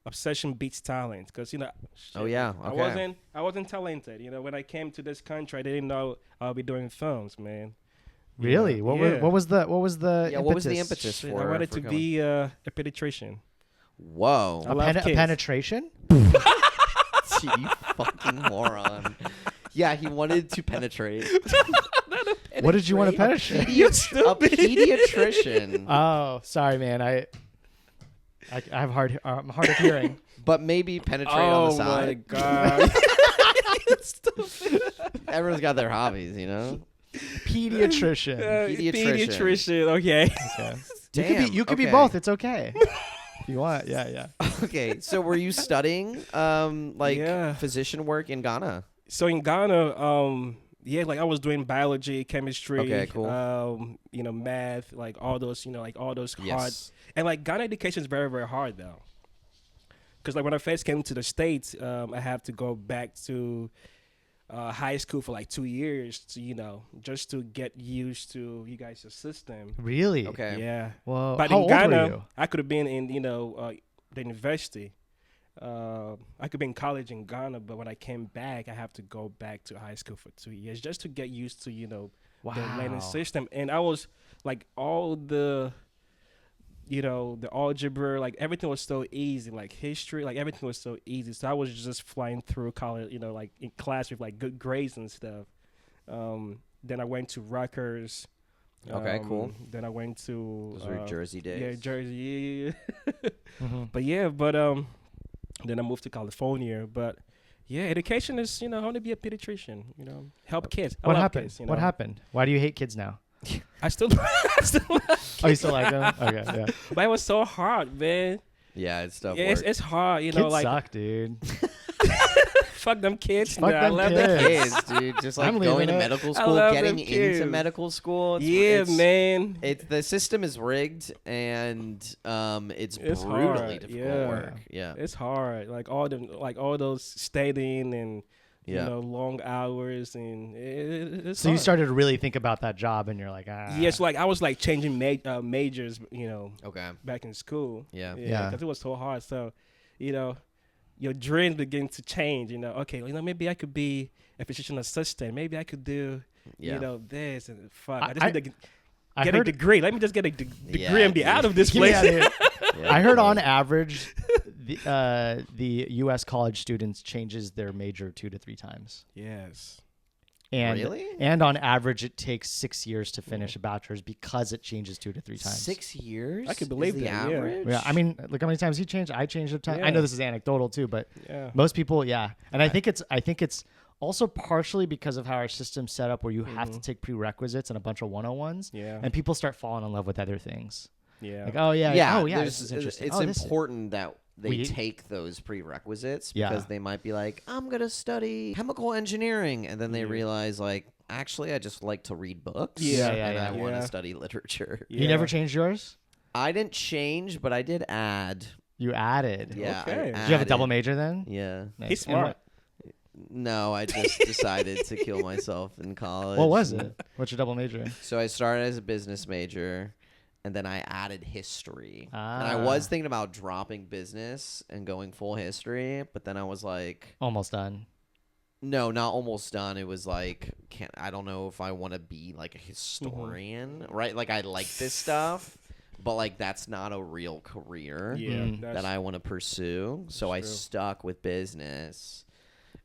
obsession beats talent, because shit, I wasn't talented. When I came to this country, I didn't know I'll be doing films, man. Really? What was the impetus for? I wanted to be a pediatrician. Whoa. A penetration? You fucking moron. Yeah, he wanted to penetrate. What did you want to penetrate? A pediatrician. Oh, sorry, man. I have I'm hard of hearing. But maybe penetrate on the side. Oh my god. Everyone's got their hobbies, Pediatrician. Pediatrician. Okay. Damn. You could be both. It's okay. If you want. Yeah. Okay. So were you studying physician work in Ghana? So in Ghana, I was doing biology, chemistry, okay, cool. Math, like all those, hard. And like Ghana education is very, very hard though. Because like when I first came to the States, I had to go back to high school for like 2 years to, just to get used to you guys' system. Really? Okay. Yeah. Well, but how in Ghana, old were you? I could have been in, the university. I could be in college in Ghana, but when I came back, I have to go back to high school for 2 years just to get used to, the learning system. And I was like all the algebra, like everything was so easy, like history, like everything was so easy. So I was just flying through college, like in class with like good grades and stuff. Then I went to Rutgers. Okay, cool. Then I went to those were Jersey days. Yeah, Jersey. Mm-hmm. But then I moved to California. But yeah, education is, I want to be a pediatrician. Help kids. What happened? Kids, What happened? Why do you hate kids now? I still like Oh, you still like them? Okay, yeah. But it was so hard, man. Yeah, it's tough. Yeah, it's hard, Kids suck, dude. Fuck them kids. Fuck them I love them kids, dude. Just like going to medical school, getting into medical school. Man. The system is rigged, and it's brutally difficult work. Yeah, it's hard. Like all those studying and long hours, and it's so hard. You started to really think about that job, and you're like, Yes, like I was like changing majors, Okay. back in school. Yeah. Because it was so hard. So, your dreams begin to change. Okay, maybe I could be a physician assistant. Maybe I could do, this and fuck. I just need to get a degree. Let me just get a degree and be out of this place. I heard on average, the U.S. college students changes their major 2 to 3 times. Yes. And, really? And on average, it takes 6 years to finish a bachelor's because it changes 2 to 3 times. 6 years? I could believe the that. average. Yeah, I mean, look how many times he changed. I changed a time. I know this is anecdotal too, but most people, And I think it's also partially because of how our system's set up, where you have to take prerequisites and a bunch of 101s. Yeah. And people start falling in love with other things. Yeah. Like, this is interesting. It's important that they take those prerequisites, because they might be like, I'm going to study chemical engineering. And then they realize, like, actually, I just like to read books. And I want to study literature. You never changed yours? I didn't change, but I did add. You added? Yeah. Okay. Did you have a double major then? Yeah. Nice. He's smart. No, I just decided to kill myself in college. What was it? What's your double major? So I started as a business major, and then I added history. And I was thinking about dropping business and going full history, but then I was like, almost done. No, not almost done. It was like, I don't know if I want to be like a historian, right? Like I like this stuff, but like that's not a real career that I want to pursue. So I stuck with business.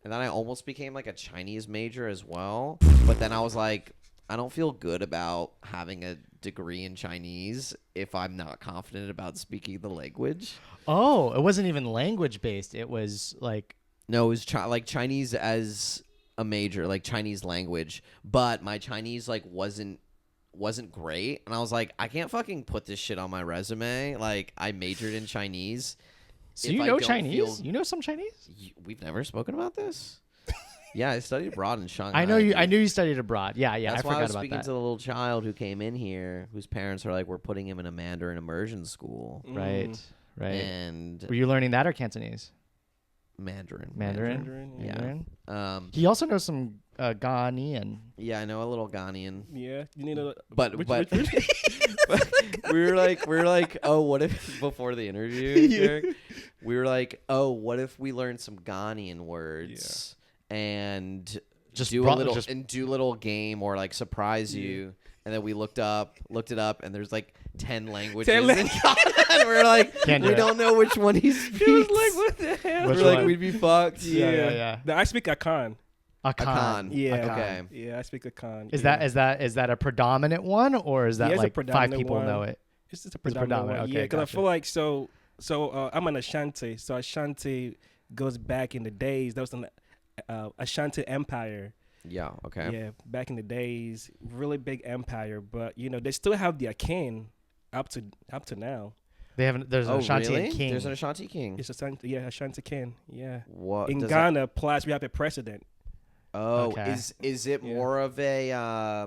And then I almost became like a Chinese major as well. But then I was like, I don't feel good about having a degree in Chinese if I'm not confident about speaking the language. Oh, it wasn't even language based. It was like... No, it was like Chinese as a major, like Chinese language. But my Chinese like wasn't great. And I was like, I can't fucking put this shit on my resume. Like I majored in Chinese. So you know Chinese? You know some Chinese? We've never spoken about this? Yeah, I studied abroad in Shanghai. I know you. I knew you studied abroad. Yeah. That's I why I forgot was about speaking that. to the little child who came in here, whose parents are like, we're putting him in a Mandarin immersion school. Right. And were you learning that or Cantonese? Mandarin. Yeah. He also knows some Ghanaian. Yeah, I know a little Ghanaian. Yeah, you need a. But we were like, oh, what if before the interview, Derek, we were like, oh, what if we learned some Ghanaian words and just do a little game or like surprise you. And then we looked it up, and there's like 10 languages in Ghana. And we're like, we don't know which one he speaks. He was like, what the hell? We're like, we'd be fucked. Yeah. No, I speak Akan. Akan. Yeah. Okay. Yeah, I speak Akan. Is that a predominant one, or is that like 5 people know it? It's just a predominant one. Okay, yeah, because gotcha. I feel like so I'm an Ashanti. So Ashanti goes back in the days. There was an Ashanti Empire. Yeah. Okay. Yeah, back in the days, really big empire. But they still have the Akan up to now. They haven't. There's an Ashanti really? king. There's an Ashanti king. It's Ashanti King. Yeah. What in Ghana? Plus, we have a president. Oh, Okay. is it more of a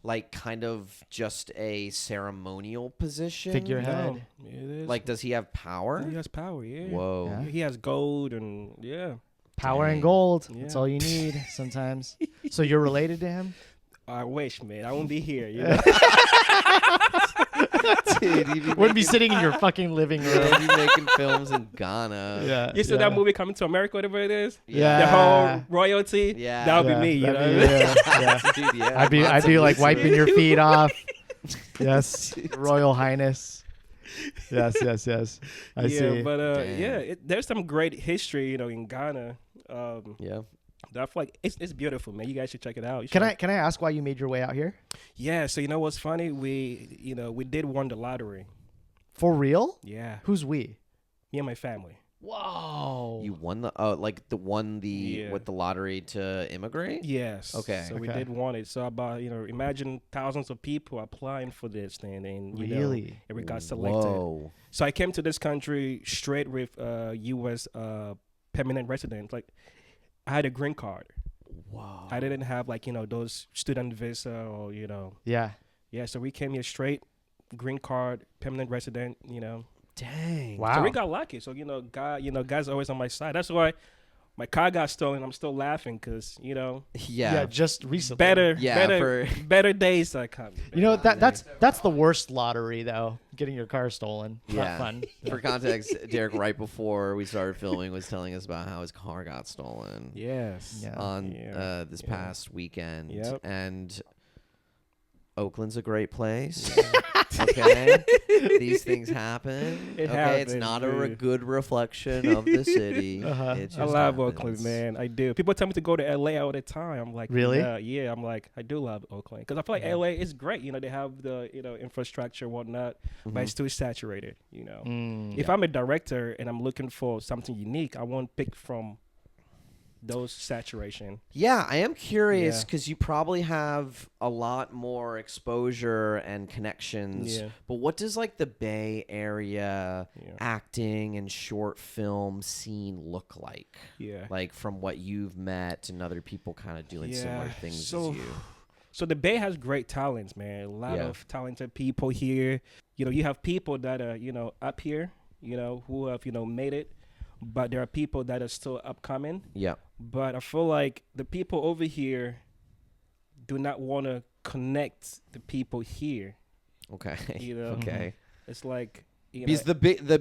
like kind of just a ceremonial position? Figurehead. No, it is. Like, does he have power? He has power. Yeah. Whoa. Yeah. He has gold and Power Dang. and gold. Yeah. That's all you need sometimes. So you're related to him? I wish, man. I won't be here. Dude, Wouldn't be sitting in your fucking living room. You'd be making films in Ghana. Yeah. You saw that movie Coming to America, whatever it is? Yeah. The whole royalty? Yeah. That would be me, you know? Yeah. Dude, yeah. I'd be like wiping your feet off. Yes. Royal Highness. Yes. I see. But there's some great history, in Ghana. Yeah. That I feel like it's beautiful, man. You guys should check it out. Can I ask why you made your way out here? Yeah. So you know what's funny? We did win the lottery. For real? Yeah. Who's we? Me and my family. Whoa. You won with the lottery to immigrate? Yes. Okay. So we did want it. So about imagine thousands of people applying for this thing, and really, and we got selected. Whoa. So I came to this country straight with U.S. Permanent resident. Like I had a green card. Wow. I didn't have those student visa or Yeah. Yeah. So we came here straight, green card, permanent resident. Dang. Wow. So we got lucky. So God's always on my side. That's why my car got stolen. I'm still laughing because Yeah. Just recently. better days are coming. That's the worst lottery though. Getting your car stolen. Yeah. Not fun. For context, Derek, right before we started filming, was telling us about how his car got stolen. Yes. Yeah. On this past weekend. Yep. And Oakland's a great place. Okay, these things happen. It's not a good reflection of the city. It just I love happens. Oakland, man. I do. People tell me to go to LA all the time. I'm like, really? Yeah. I'm like, I do love Oakland because I feel like LA is great. They have the infrastructure and whatnot, but it's too saturated. If I'm a director and I'm looking for something unique, I won't pick from those saturation. Yeah, I am curious because you probably have a lot more exposure and connections. Yeah. But what does like the Bay Area acting and short film scene look like? Yeah. Like from what you've met and other people kind of doing similar things as you. So the Bay has great talents, man. A lot of talented people here. You have people that are, up here, who have, made it. But there are people that are still upcoming. Yeah. But I feel like the people over here do not want to connect the people here. Okay. You know, Okay. it's like. Because the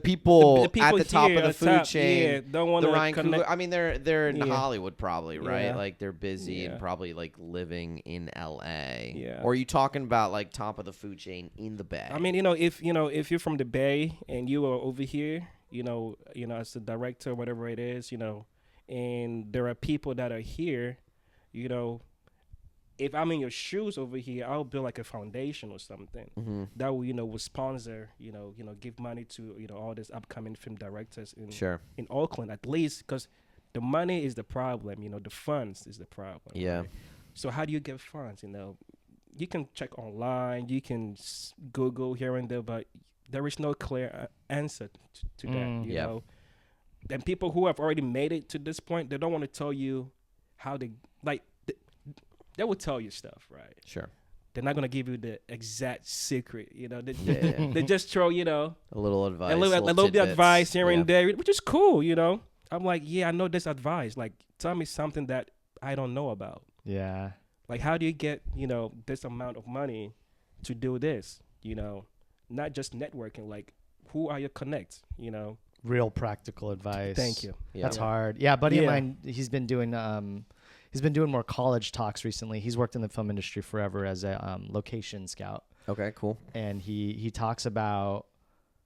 people at the top of the food chain, yeah, don't want the to Ryan connect. Coogler, I mean, they're in Hollywood probably, right? Yeah. Like they're busy and Yeah. probably like living in L.A. Yeah. Or are you talking about like top of the food chain in the Bay? I mean, if you're from the Bay and you are over here, as the director, whatever it is, and there are people that are here, if I'm in your shoes over here, I'll build like a foundation or something that will sponsor, give money to all these upcoming film directors in Oakland at least, because the money is the problem, the funds is the problem. Yeah. Right? So how do you get funds? You can check online, you can Google here and there, but there is no clear answer to that. You know, and people who have already made it to this point, they don't want to tell you how they like. They will tell you stuff, right? Sure. They're not gonna give you the exact secret. They just throw a little advice, a little bit of advice here and there, which is cool. I'm like, I know this advice. Like, tell me something that I don't know about. Yeah. Like, how do you get this amount of money to do this? Not just networking. Like, who are your connects? Real practical advice. Thank you. Yeah. That's hard. Yeah, buddy of mine, he's been doing more college talks recently. He's worked in the film industry forever as a location scout. Okay, cool. And he talks about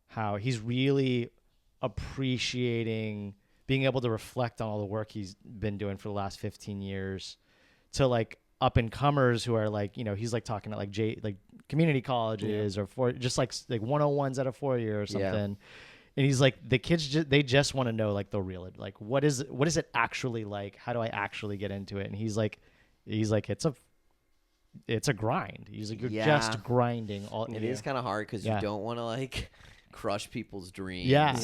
how he's really appreciating being able to reflect on all the work he's been doing for the last 15 years to like up and comers who are like, he's like talking at like community colleges or just like 101s at a 4-year or something. Yeah. And he's like, the kids, they just want to know like the real, like, what is it actually like? How do I actually get into it? And he's like, it's a grind. He's like, you're just grinding all. It is kind of hard because you don't want to like crush people's dreams. Yeah.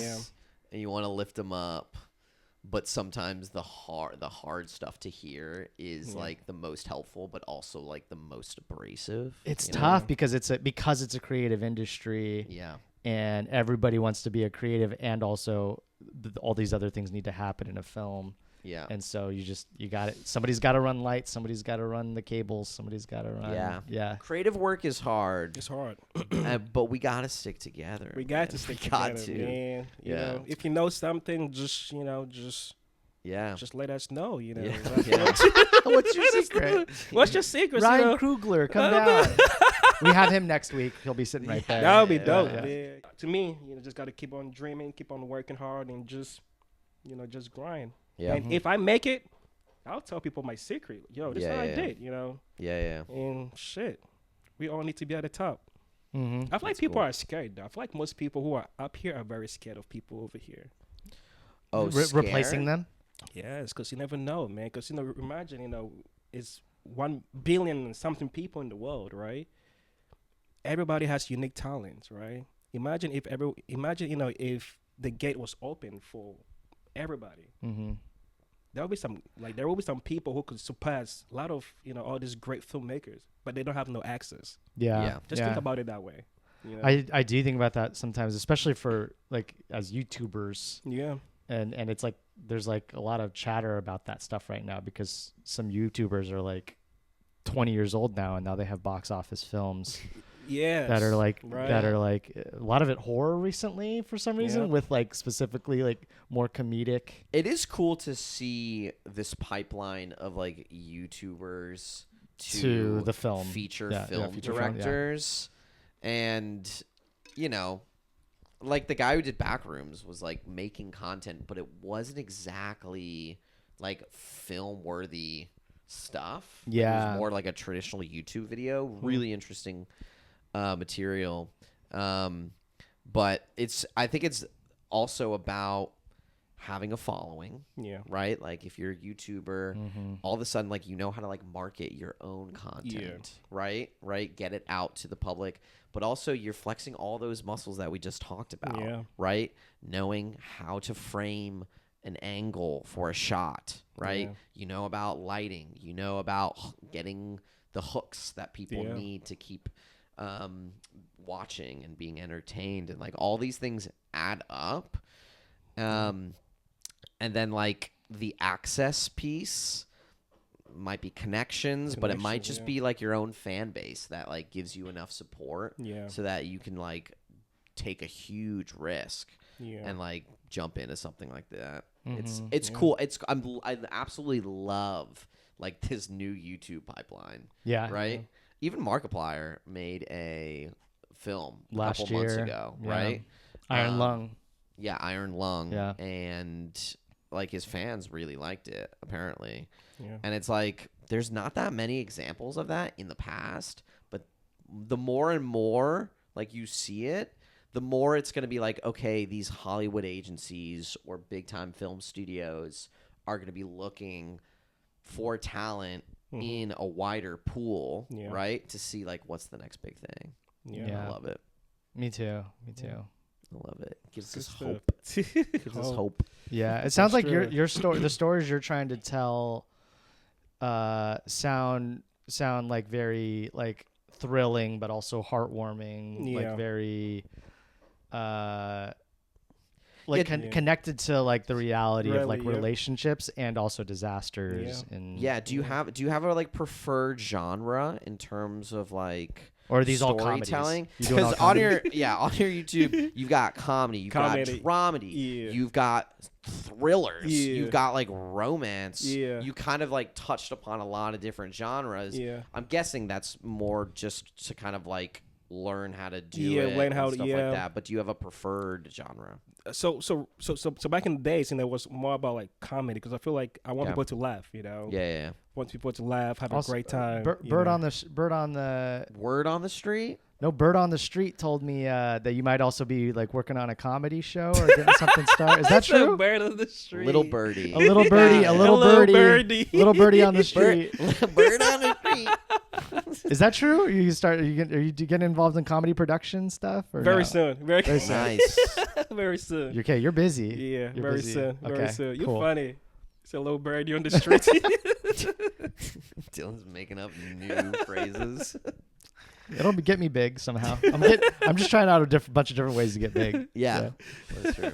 And you want to lift them up. But sometimes the hard stuff to hear is like the most helpful, but also like the most abrasive. It's tough because it's a creative industry. Yeah. And everybody wants to be a creative, and also all these other things need to happen in a film. Yeah. And so you got it. Somebody's got to run lights. Somebody's got to run the cables. Somebody's got to run. Yeah. Yeah. Creative work is hard. It's hard. But we got to stick together. We got to stick together, man. You know, if you know something, just let us know. What's your secret? What's your secret? Ryan Coogler, come down. We have him next week. He'll be sitting right there. That would be dope. Yeah. To me, just got to keep on dreaming, keep on working hard, and just grind. Yeah. And if I make it, I'll tell people my secret. This is what I did. Yeah. And shit, we all need to be at the top. Mm-hmm. I feel like people are scared, though. I feel like most people who are up here are very scared of people over here. Oh, replacing them? Yes, because you never know, man. Because, imagine, it's 1 billion and something people in the world, right? Everybody has unique talents, right? Imagine if the gate was open for everybody. Mm-hmm. There will be some people who could surpass a lot of all these great filmmakers, but they don't have no access. Yeah. Just think about it that way. I do think about that sometimes, especially for like as YouTubers. Yeah. And it's like there's like a lot of chatter about that stuff right now because some YouTubers are like 20 years old now, and now they have box office films. Yes, that are like a lot of it horror recently for some reason, with like specifically like more comedic. It is cool to see this pipeline of like YouTubers to the film feature film directors, and like the guy who did Backrooms was like making content, but it wasn't exactly like film worthy stuff. Yeah, it was more like a traditional YouTube video. Really interesting material, but I think it's also about having a following. Right, like if you're a YouTuber, all of a sudden like how to like market your own content. Right, get it out to the public, but also you're flexing all those muscles that we just talked about. Right, knowing how to frame an angle for a shot, right? About lighting, about getting the hooks that people need to keep watching and being entertained, and like all these things add up. And then like the access piece, might be connections, but it might just be like your own fan base that like gives you enough support so that you can like take a huge risk and like jump into something like that. It's cool. I absolutely love like this new YouTube pipeline. Yeah. Right. Even Markiplier made a film last couple year, months ago. Right. Iron Lung. Yeah, Iron Lung. Yeah. And like his fans really liked it apparently. Yeah. And it's like there's not that many examples of that in the past, but the more and more like you see it, the more it's going to be like, okay, these Hollywood agencies or big time film studios are going to be looking for talent in a wider pool, right? To see like what's the next big thing. Yeah. I love it. Me too. I love it. Gives us stuff. hope. Gives us hope. Yeah, it sounds like your story, the stories you're trying to tell, sound like very like thrilling, but also heartwarming. Like very, like connected to like the reality of like relationships and also disasters. And do you have a like preferred genre in terms of like? Or are these all storytelling? Because on your YouTube, you've got comedy, you've got dramedy, you've got thrillers, you've got like romance. You kind of like touched upon a lot of different genres. I'm guessing that's more just to kind of like learn how to do it and stuff like that. But do you have a preferred genre? So back in the days, it was more about like comedy because I feel like I want people to laugh. Want people to laugh, have a great time. Word on the street. No, Bird on the Street told me that you might also be like working on a comedy show or getting something started. Is that true? Bird on the Street. Little birdie. A little birdie. A little birdie. Little birdie on the street. Bird on the street. Is that true? Are you getting involved in comedy production stuff? Or very soon. Very nice. Very soon. Okay, you're busy. Yeah, you're very busy. soon. Okay, very soon. You're cool. funny. It's a little birdie on the street. Dylan's making up new phrases. It'll get me big somehow. I'm just trying out a bunch of different ways to get big. Yeah. That's true.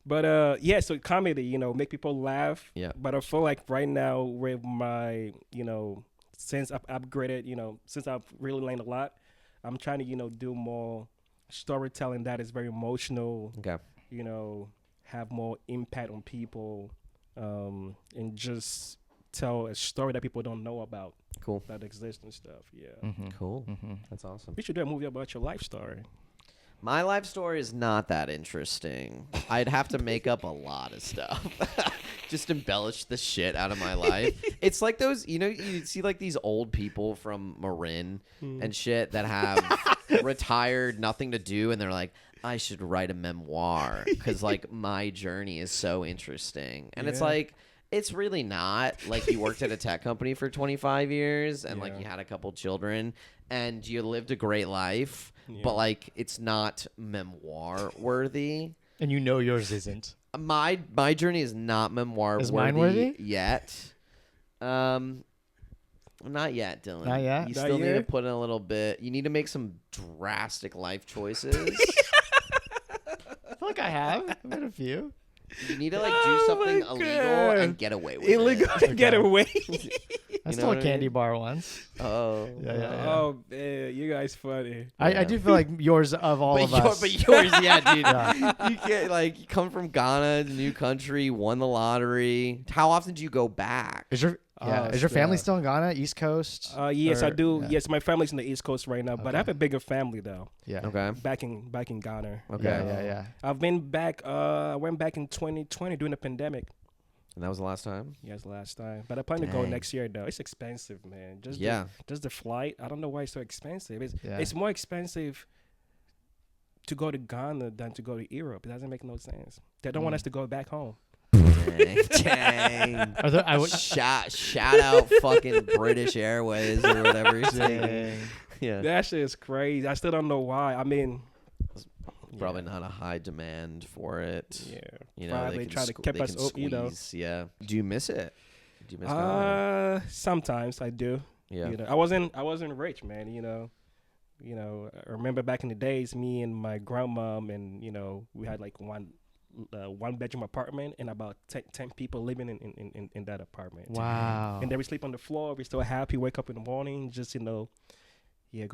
But so comedy, make people laugh. Yeah. But I feel like right now with my, since I've upgraded, since I've really learned a lot, I'm trying to, do more storytelling that is very emotional. Okay. Have more impact on people, and just tell a story that people don't know about. Cool. That exists and stuff. Yeah. Mm-hmm. Cool. Mm-hmm. That's awesome. We should do a movie about your life story. My life story is not that interesting. I'd have to make up a lot of stuff. Just embellish the shit out of my life. It's like those, you see like these old people from Marin and shit that have retired, nothing to do, and they're like, I should write a memoir because like my journey is so interesting. And it's like, it's really not. Like you worked at a tech company for 25 years and like you had a couple children and you lived a great life, but like it's not memoir worthy. And yours isn't. My journey is not memoir worthy yet. Not yet, Dylan. Not yet? You still need to put in a little bit. You need to make some drastic life choices. I feel like I have. I've made a few. You need to like do something illegal and get away with illegal it. and get away. I stole a candy bar once. Oh. Yeah. Oh, man, you guys funny. I do feel like yours of all of us. But yours, yeah, dude. You can't you come from Ghana, new country, won the lottery. How often do you go back? Is your family still in Ghana, East Coast? Yes, I do. Yeah. Yes, my family's in the East Coast right now, but I have a bigger family though. Yeah. Okay. Back in Ghana. Okay. Yeah. I've been back. I went back in 2020 during the pandemic. And that was the last time? Yes, last time. But I plan to go next year though. It's expensive, man. Just the flight. I don't know why it's so expensive. It's more expensive to go to Ghana than to go to Europe. It doesn't make no sense. They don't want us to go back home. Dang. Shout out fucking British Airways or whatever you're saying. Yeah. That shit is crazy. I still don't know why. I mean, probably not a high demand for it. Yeah. They try to keep us squeeze. Yeah. Do you miss it? Do you miss Ghana? Sometimes I do. Yeah. I wasn't rich, man, I remember back in the days, me and my grandmom and, we had like one one bedroom apartment and about 10 people living in that apartment. Wow. And then we sleep on the floor. We're still happy. Wake up in the morning, just go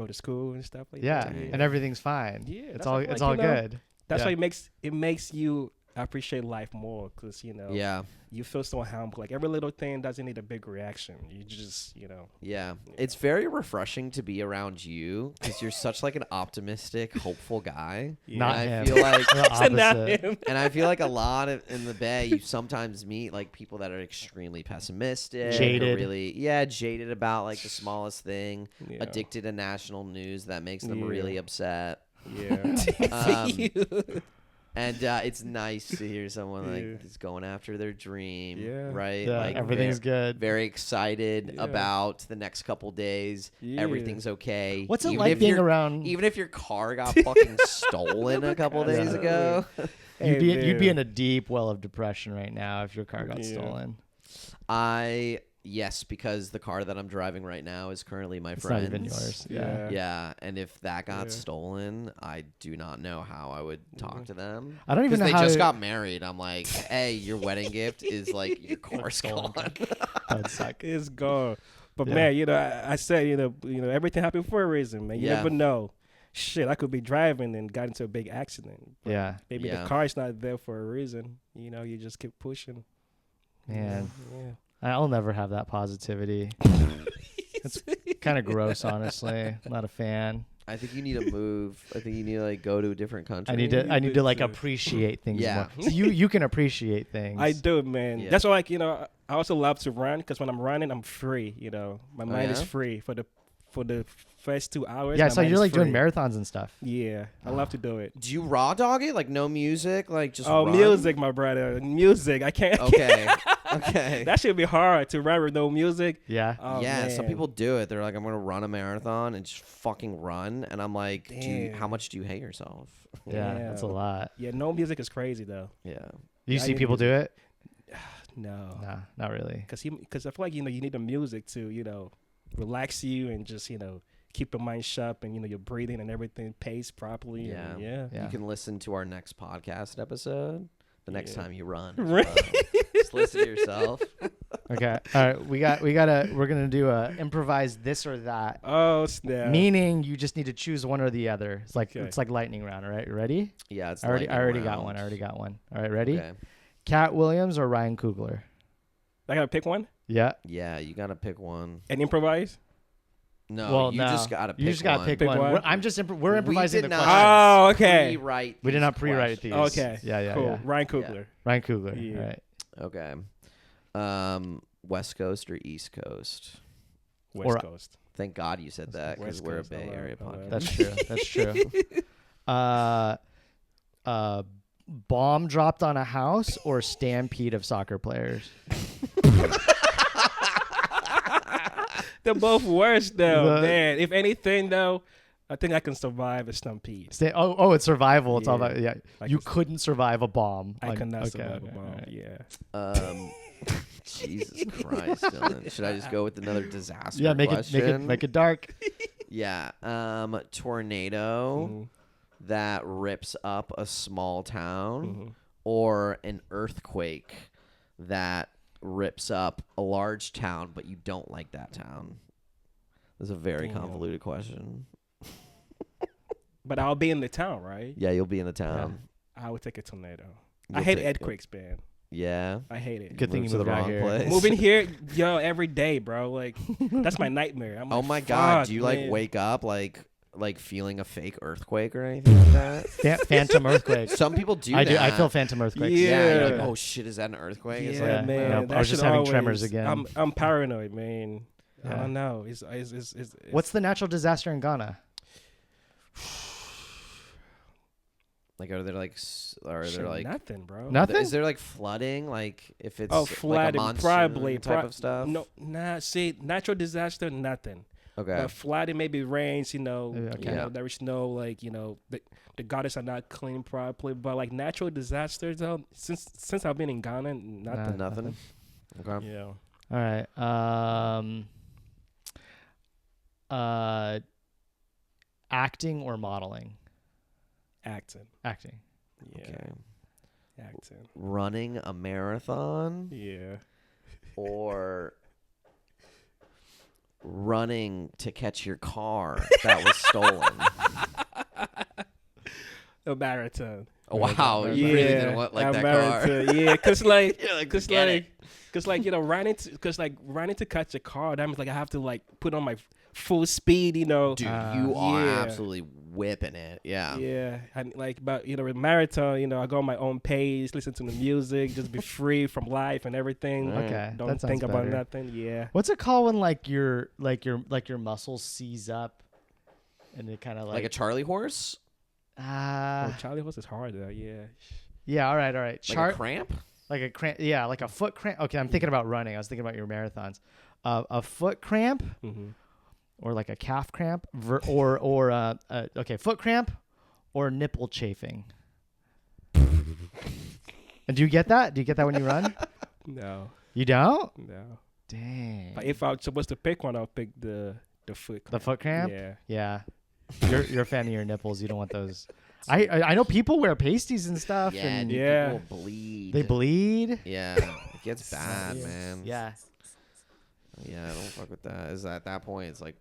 to school and stuff like that. And everything's fine. Yeah, it's all good. That's why it makes you appreciate life more, because you feel so humble. Like every little thing doesn't need a big reaction. You just it's very refreshing to be around you, because you're such like an optimistic, hopeful guy. Not and him. I feel like The opposite. and I feel like a lot in the Bay, you sometimes meet like people that are extremely pessimistic, jaded, jaded about like the smallest thing, addicted to national news that makes them really upset. And it's nice to hear someone like is going after their dream, right? Yeah, like everything's good. Very excited about the next couple days. Everything's okay. What's it like being around? Even if your car got fucking stolen a couple days ago, you'd be in a deep well of depression right now if your car got stolen. Yes, because the car that I'm driving right now is currently my friend's. Not even yours. Yeah. And if that got stolen, I do not know how I would talk to them. I don't even know how they just got married. I'm like, hey, your wedding gift is like your car's gone. That'd suck. It's gone. But man, I said, everything happened for a reason, man. You never know. Shit, I could be driving and got into a big accident. Maybe the car's not there for a reason. You just keep pushing. Man. I'll never have that positivity. It's kind of gross, honestly. I'm not a fan. I think you need to move. I think you need to like go to a different country. I need to like appreciate things more. So you can appreciate things. I do, man. Yeah. That's why, I also love to run, because when I'm running, I'm free. My mind is free for the first 2 hours. Yeah, so you're like doing marathons and stuff. Yeah, I love to do it. Do you raw dog it? Like no music? Like just run? Music, my brother. Music. I can't. Okay. That should be hard to run with no music. Yeah. Oh, yeah, man. some people do it. They're like, I'm going to run a marathon and just fucking run. And I'm like, how much do you hate yourself? Yeah, that's a lot. Yeah, no music is crazy, though. Yeah. Do you see people do it? No. Nah, not really. Because I feel like, you need the music to, relax you and just, keep your mind sharp and, your breathing and everything paced properly. Yeah. Yeah. You can listen to our next podcast episode the next time you run. Right. Just listen to yourself. Okay. All right. We're going to do a improvise this or that. Oh, snap. Meaning you just need to choose one or the other. It's like lightning round. All right. You ready? Yeah. It's I already got one. All right. Ready? Okay. Katt Williams or Ryan Coogler? I got to pick one? Yeah. Yeah. You got to pick one. And improvise? No, you just gotta pick one. You just gotta pick one. We're improvising the question. Oh, okay. We did not pre-write these. Okay. Yeah. Cool. Yeah. Ryan Coogler. Yeah. Ryan Coogler. Yeah. All right. Okay. West Coast or East Coast? West Coast. Thank God you said that, because we're a Bay Area podcast. That's true. Bomb dropped on a house or stampede of soccer players? They're both worse, though, man. If anything, though, I think I can survive a stampede. It's survival. It's all about you couldn't survive a bomb. I cannot survive a bomb. Right. Yeah. Jesus Christ, Dylan. Should I just go with another disaster? Yeah, make question? it dark. Yeah. Tornado that rips up a small town, or an earthquake that rips up a large town, but you don't like that town? That's a very convoluted question. But I'll be in the town, right? Yeah, you'll be in the town. I would take a tornado. I hate earthquakes, man. Yeah, I hate it. Good thing you moved out here. Place. Moving here, every day, bro. Like, that's my nightmare. I'm like, oh my God, do you like wake up like feeling a fake earthquake or anything like that? Phantom earthquake. Some people do. I feel phantom earthquakes. Yeah. You're like, oh shit, is that an earthquake? Yeah, it's like, man. Nope, I was just having tremors again. I'm paranoid, man. Yeah. I don't know. It's What's the natural disaster in Ghana? Like, are there like nothing, bro? Nothing. Is there like flooding? Like, if it's flooding, like a probably type of stuff? No, see, natural disaster, nothing. Okay. Flooding, maybe rains. Okay. There is no the gardens are not clean properly. But like natural disasters, though, since I've been in Ghana, nothing. Okay. Yeah. All right. Acting or modeling? Acting. Acting. Yeah. Okay. Acting. Running a marathon Yeah. or running to catch your car that was stolen. A marathon. Oh, wow, you really didn't want like a that marathon. car. Yeah, cause like, You're like, cause "Forget like, it." cause like, you know, running to catch a car. That means like I have to like put on my full speed. You know, Dude, you are yeah. absolutely whipping it. Yeah. Yeah, and like, but you know, with marathon, you know, I go on my own pace, listen to the music, just be free from life and everything. Okay, Don't that sounds think about better. nothing. Yeah. What's it called when like your muscles seize up, and it kind of Like a Charlie horse? Oh, Charlie horse is hard though. Yeah. Yeah. All right. Like a cramp? Like a cramp. Yeah, like a foot cramp. Okay, I'm thinking about running. I was thinking about your marathons. A foot cramp, or like a calf cramp, okay, foot cramp, or nipple chafing. And do you get that? Do you get that when you run? No. You don't? No. Dang. But if I was supposed to pick one, I'll pick the foot cramp. The foot cramp? Yeah. Yeah. You're a fan of your nipples. You don't want those. I know people wear pasties and stuff. Yeah, and dude, Yeah. people bleed. they bleed. Yeah, it gets bad, man. Yeah. Yeah, don't fuck with that. Is at that point, it's like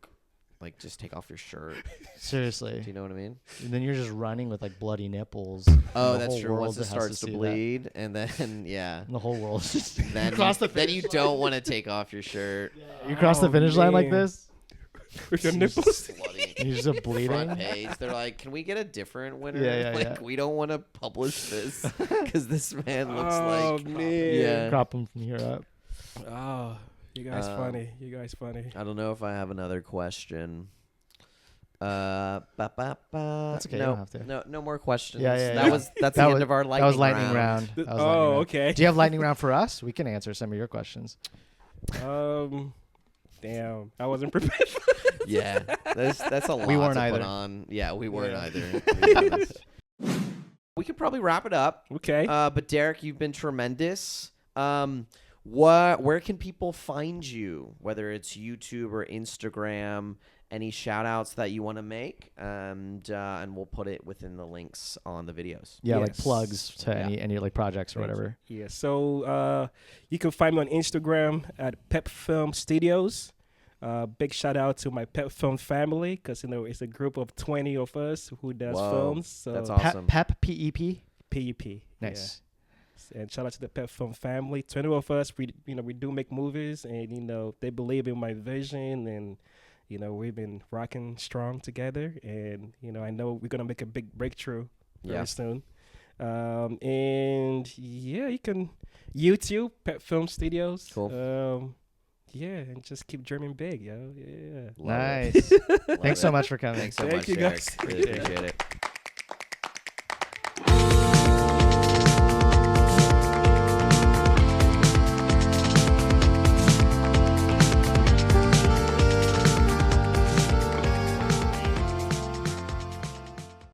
just take off your shirt. Seriously. Do you know what I mean? And then you're just running with like bloody nipples. Oh, The that's whole true. Once world it has starts to see that. bleed, and then yeah, The whole world. then cross the then finish you line. don't want to take off your shirt. You cross the Oh, finish line like man. this. With your nipples. Bloody. And you're just bleeding. Front page. They're like, can we get a different winner? Yeah, like, yeah. we don't want to publish this because this man looks Oh like. man. Yeah. Crop them from here up. Oh, you guys funny. You guys funny. I don't know if I have another question. That's okay, you don't have to. No more questions. Yeah, yeah, That's That the was- end of our lightning That was lightning round. That was lightning Oh, round. okay. Do you have lightning round for us? We can answer some of your questions. Damn, I wasn't prepared. Yeah, that's a lot We weren't to put either. on. Yeah, we weren't Yeah. either. To be honest. We could probably wrap it up. Okay. But Derrick, you've been tremendous. Where can people find you? Whether it's YouTube or Instagram, any shout outs that you want to make, and we'll put it within the links on the videos. Yeah, like Yes. plugs to Yeah. any like projects or Thank whatever. Yeah, so you can find me on Instagram at Pep Film Studios. Big shout out to my Pep Film family because it's a group of 20 of us who does Whoa, films. So that's awesome. Pep PEP. PEP. Nice. Yeah. And shout out to the Pep Film family. 20 of us, we do make movies, and they believe in my vision, and we've been rocking strong together, and I know we're gonna make a big breakthrough very soon. And yeah, you can YouTube Pep Film Studios. Cool. Yeah, and just keep dreaming big, yo. Yeah. Love it. Nice. Love Thanks so it. much for coming. Thanks so Thank much, you, Derrick. guys. Really appreciate it.